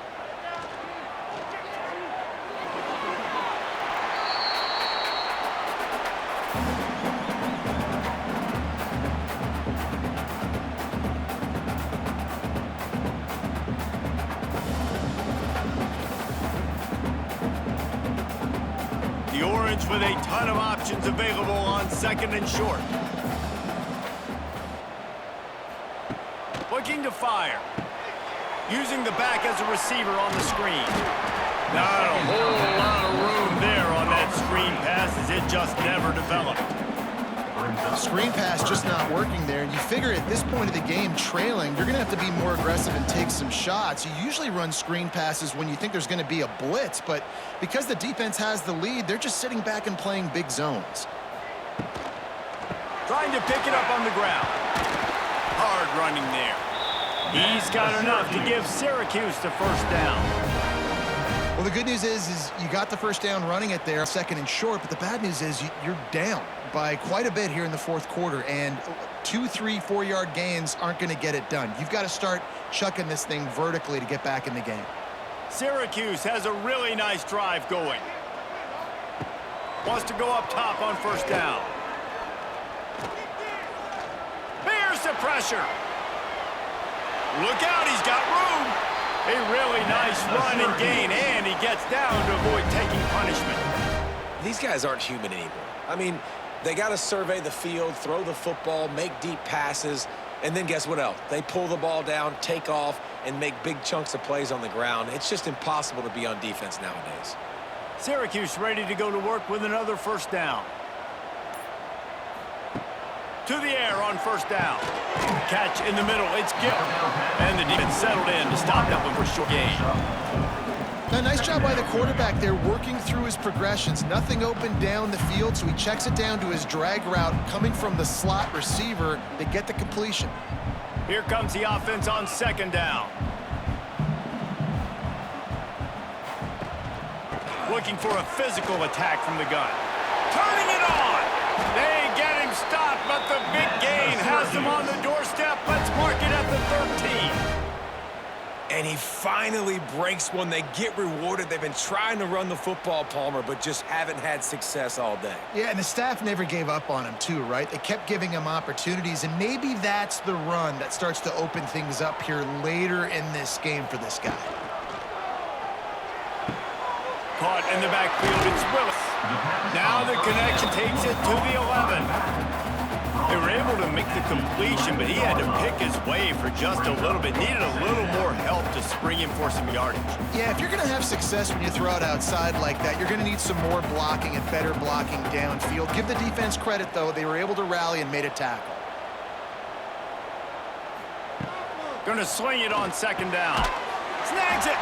The Orange with a ton of options available on 2nd and short. Looking to fire. Using the back as a receiver on the screen. Not a whole lot of room there on that screen pass as it just never developed. Screen pass just not working there. And you figure at this point of the game, trailing, you're going to have to be more aggressive and take some shots. You usually run screen passes when you think there's going to be a blitz, but because the defense has the lead, they're just sitting back and playing big zones. Trying to pick it up on the ground. Hard running there. He's got enough to give Syracuse the 1st down. Well, the good news is you got the 1st down running it there, 2nd and short, but the bad news is you're down by quite a bit here in the 4th quarter, and 2, 3, 4-yard gains aren't going to get it done. You've got to start chucking this thing vertically to get back in the game. Syracuse has a really nice drive going. Wants to go up top on 1st down. Bears the pressure. Look out, he's got room. A really nice run and gain, and he gets down to avoid taking punishment. These guys aren't human anymore. I mean, they got to survey the field, throw the football, make deep passes, and then guess what else? They pull the ball down, take off, and make big chunks of plays on the ground. It's just impossible to be on defense nowadays. Syracuse ready to go to work with another 1st down. to the air on first down. Catch in the middle, it's Gill. And the defense settled in to stop that one for a short gain. A nice job by the quarterback there, working through his progressions. Nothing open down the field, so he checks it down to his drag route coming from the slot receiver to get the completion. Here comes the offense on second down. Looking for a physical attack from the gun. Turning it on! They get him stopped, but the big gain has him on the doorstep. Let's mark it at the 13. And he finally breaks one. They get rewarded. They've been trying to run the football, Palmer, but just haven't had success all day. Yeah, and the staff never gave up on him too, right? They kept giving him opportunities, and maybe that's the run that starts to open things up here later in this game for this guy. Caught in the backfield, it's Willis. Now the connection takes it to the 11. They were able to make the completion, but he had to pick his way for just a little bit. Needed a little more help to spring him for some yardage. Yeah, if you're going to have success when you throw it outside like that, you're going to need some more blocking and better blocking downfield. Give the defense credit, though. They were able to rally and made a tackle. Going to swing it on second down. Snags it.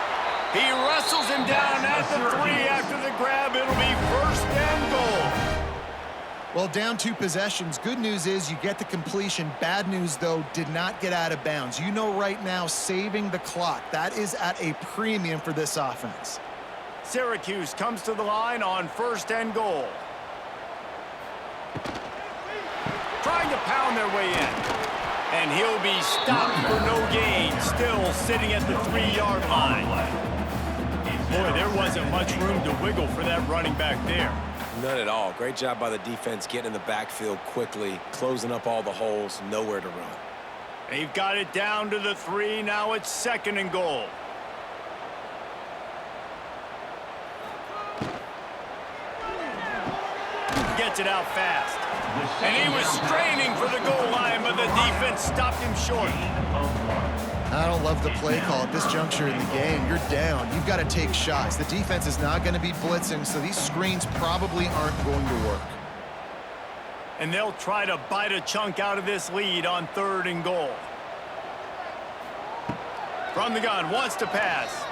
He wrestles him down at the 3 after the grab. It'll be first and goal. Well, down 2 possessions. Good news is you get the completion. Bad news, though, did not get out of bounds. You know right now, saving the clock. That is at a premium for this offense. Syracuse comes to the line on first and goal. Trying to pound their way in. And he'll be stopped for no gain. Still sitting at the 3-yard line. Boy, there wasn't much room to wiggle for that running back there. None at all. Great job by the defense getting in the backfield quickly, closing up all the holes, nowhere to run. They've got it down to the 3. Now it's second and goal. Gets it out fast. And he was straining for the goal line, but the defense stopped him short. I don't love the play call at this juncture in the game. You're down. You've got to take shots. The defense is not going to be blitzing, so these screens probably aren't going to work. And they'll try to bite a chunk out of this lead on third and goal. From the gun, wants to pass.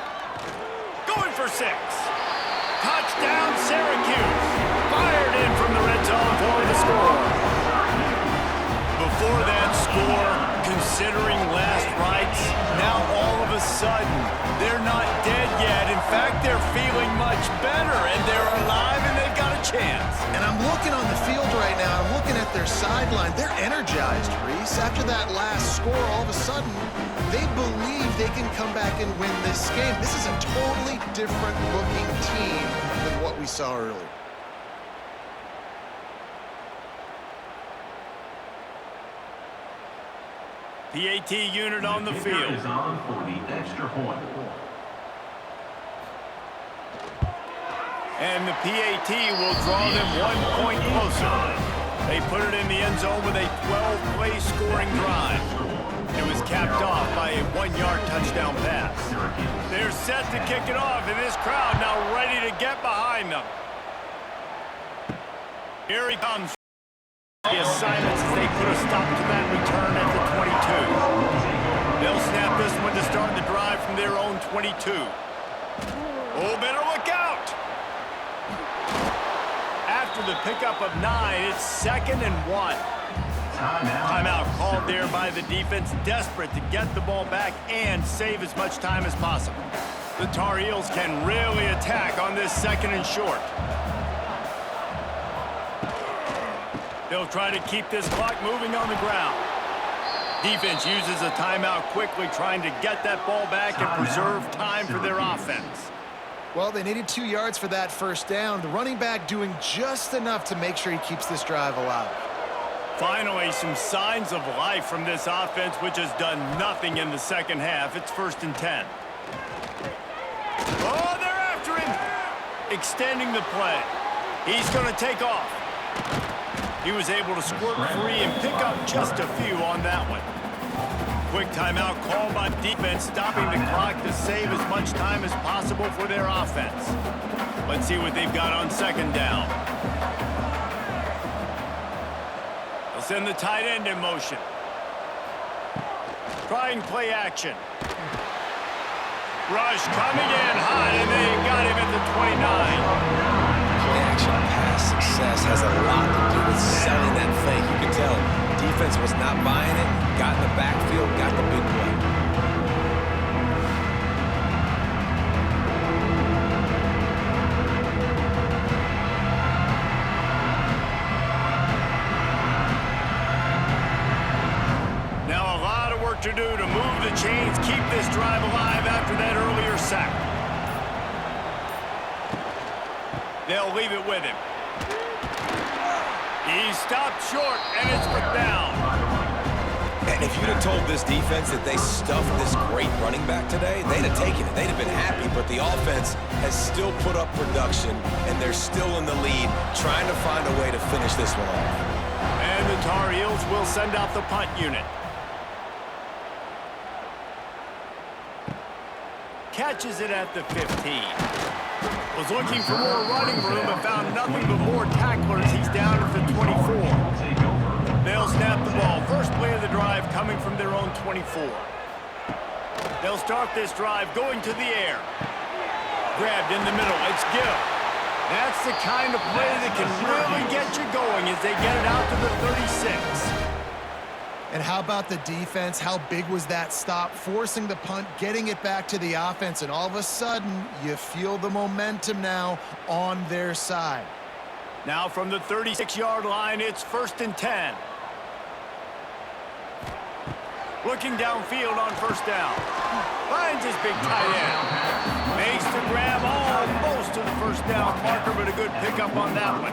Going for 6. Touchdown, Syracuse. Fired in from the red zone for the score. Before that score, considering last rites, now all of a sudden, they're not dead yet. In fact, they're feeling much better, and they're alive, and they've got a chance. And I'm looking on the field right now. I'm looking at their sideline. They're energized, Reese. After that last score, all of a sudden, they believe they can come back and win this game. This is a totally different-looking team than what we saw earlier. PAT unit on the field. Is on for the extra point. And the PAT will draw them 1 point closer. They put it in the end zone with a 12-play scoring drive. It was capped off by a 1-yard touchdown pass. They're set to kick it off, and this crowd now ready to get behind them. Here he comes. The assignments as they put a stop to that return at the 22. They'll snap this one to start the drive from their own 22. Oh, better look out! After the pickup of 9, it's 2nd and 1. Timeout called there by the defense, desperate to get the ball back and save as much time as possible. The Tar Heels can really attack on this 2nd and short. They'll try to keep this clock moving on the ground. Defense uses a timeout quickly, trying to get that ball back and preserve time for their offense. Well, they needed 2 yards for that first down. The running back doing just enough to make sure he keeps this drive alive. Finally, some signs of life from this offense, which has done nothing in the second half. It's 1st and 10. Oh, they're after him! Extending the play. He's going to take off. He was able to squirt free and pick up just a few on that one. Quick timeout called by defense, stopping the clock to save as much time as possible for their offense. Let's see what they've got on 2nd down. They'll send the tight end in motion. Trying play action. Rush coming in hot, and they got him at the 29. Play action pass success has a lot to do with selling that fake. You can tell defense was not buying it, got in the backfield, got the big play. Now a lot of work to do to move the chains, keep this drive alive after that earlier sack. They'll leave it with him. He stopped short, and it's put down. And if you'd have told this defense that they stuffed this great running back today, they'd have taken it. They'd have been happy, but the offense has still put up production, and they're still in the lead, trying to find a way to finish this one off. And the Tar Heels will send out the punt unit. Catches it at the 15. Was looking for more running room but found nothing but more tacklers. He's down at the 24. They'll snap the ball. First play of the drive coming from their own 24. They'll start this drive going to the air. Grabbed in the middle. It's Gill. That's the kind of play that can really get you going as they get it out to the 36. And how about the defense? How big was that stop? Forcing the punt, getting it back to the offense, and all of a sudden, you feel the momentum now on their side. Now from the 36-yard line, it's 1st and 10. Looking downfield on first down. Finds his big tight end. Makes the grab almost to the first down marker, but a good pickup on that one.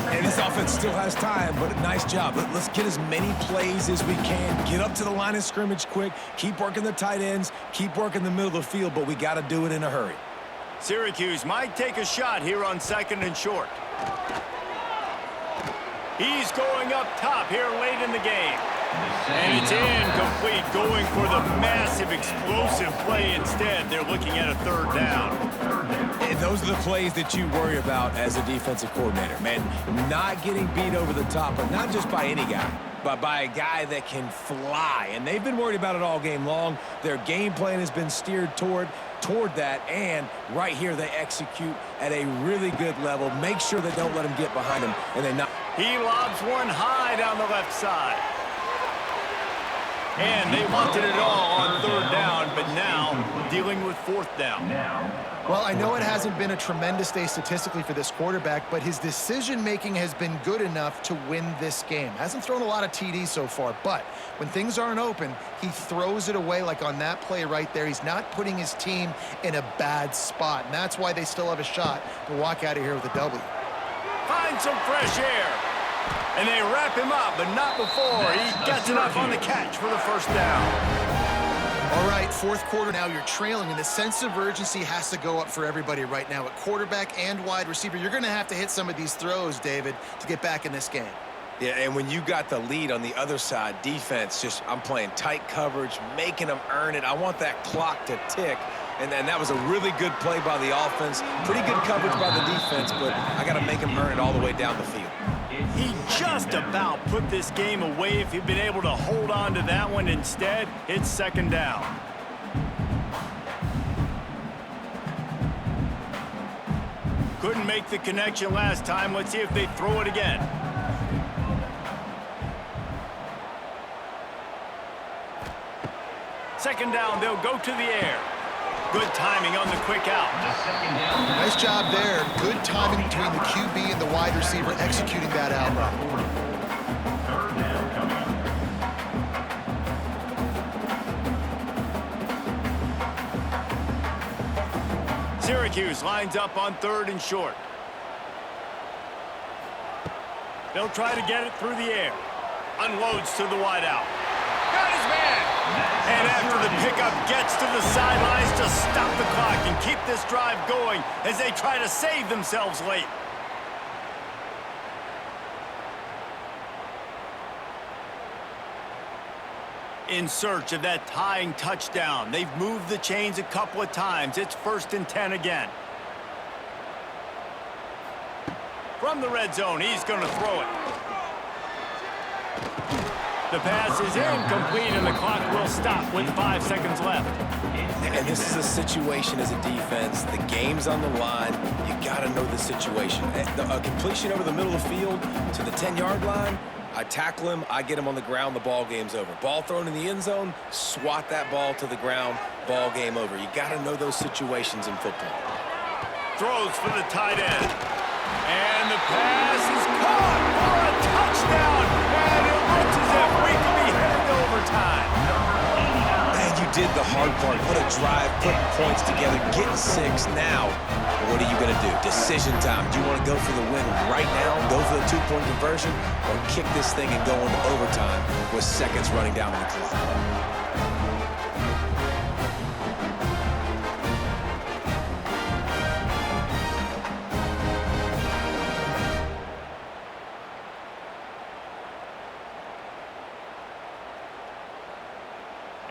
And this offense still has time, but a nice job. Let's get as many plays as we can. Get up to the line of scrimmage quick. Keep working the tight ends. Keep working the middle of the field, but we got to do it in a hurry. Syracuse might take a shot here on 2nd and short. He's going up top here late in the game. And it's incomplete, going for the massive, explosive play instead. They're looking at a 3rd down. And those are the plays that you worry about as a defensive coordinator, man. Not getting beat over the top, but not just by any guy, but by a guy that can fly. And they've been worried about it all game long. Their game plan has been steered toward that, and right here they execute at a really good level. Make sure they don't let him get behind him, and they not. He lobs one high down the left side. And they wanted it all on 3rd down, but now dealing with 4th down. Well, I know it hasn't been a tremendous day statistically for this quarterback, but his decision-making has been good enough to win this game. Hasn't thrown a lot of TDs so far, but when things aren't open, he throws it away like on that play right there. He's not putting his team in a bad spot, and that's why they still have a shot to walk out of here with a W. Find some fresh air. And they wrap him up, but not before he gets enough on the catch for the 1st down. All right, 4th quarter now, you're trailing, and the sense of urgency has to go up for everybody right now at quarterback and wide receiver. You're going to have to hit some of these throws, David, to get back in this game. Yeah, and when you got the lead on the other side, defense, I'm playing tight coverage, making them earn it. I want that clock to tick. And that was a really good play by the offense. Pretty good coverage by the defense, but I got to make them earn it all the way down the field. He just about put this game away if he'd been able to hold on to that one. Instead, it's 2nd down. Couldn't make the connection last time. Let's see if they throw it again. Second down, they'll go to the air. Good timing on the quick out. Nice job there. Good timing between the QB and the wide receiver executing that out route. Syracuse lines up on 3rd and short. They'll try to get it through the air. Unloads to the wideout. Got his man. And after the pickup, gets to the sidelines to stop the clock and keep this drive going as they try to save themselves late. In search of that tying touchdown. They've moved the chains a couple of times. It's 1st and 10 again. From the red zone, he's going to throw it. The pass is incomplete, and the clock will stop with 5 seconds left. And this is a situation as a defense. The game's on the line. You got to know the situation. A completion over the middle of the field to the 10-yard line, I tackle him, I get him on the ground, the ball game's over. Ball thrown in the end zone, swat that ball to the ground, ball game over. You got to know those situations in football. Throws for the tight end. And the pass is caught for a touchdown. And it looks as if we could be headed to overtime. Man, you did the hard part. Put a drive, put points together, getting 6 now. What are you going to do? Decision time. Do you want to go for the win right now, go for the 2-point conversion, or kick this thing and go into overtime with seconds running down on the clock?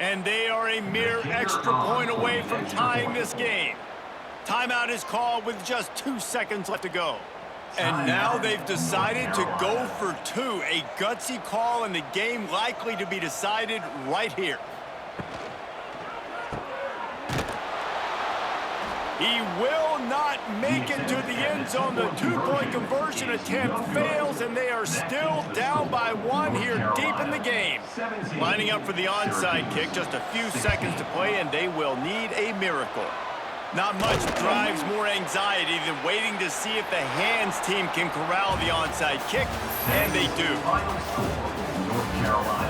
And they are a mere extra point away from tying this game. Timeout is called with just 2 seconds left to go. And now they've decided to go for 2. A gutsy call, and the game likely to be decided right here. He will not make it to the end zone. The 2-point conversion attempt fails, and they are still down by 1 here deep in the game. Lining up for the onside kick, just a few seconds to play, and they will need a miracle. Not much drives more anxiety than waiting to see if the hands team can corral the onside kick, and they do. North Carolina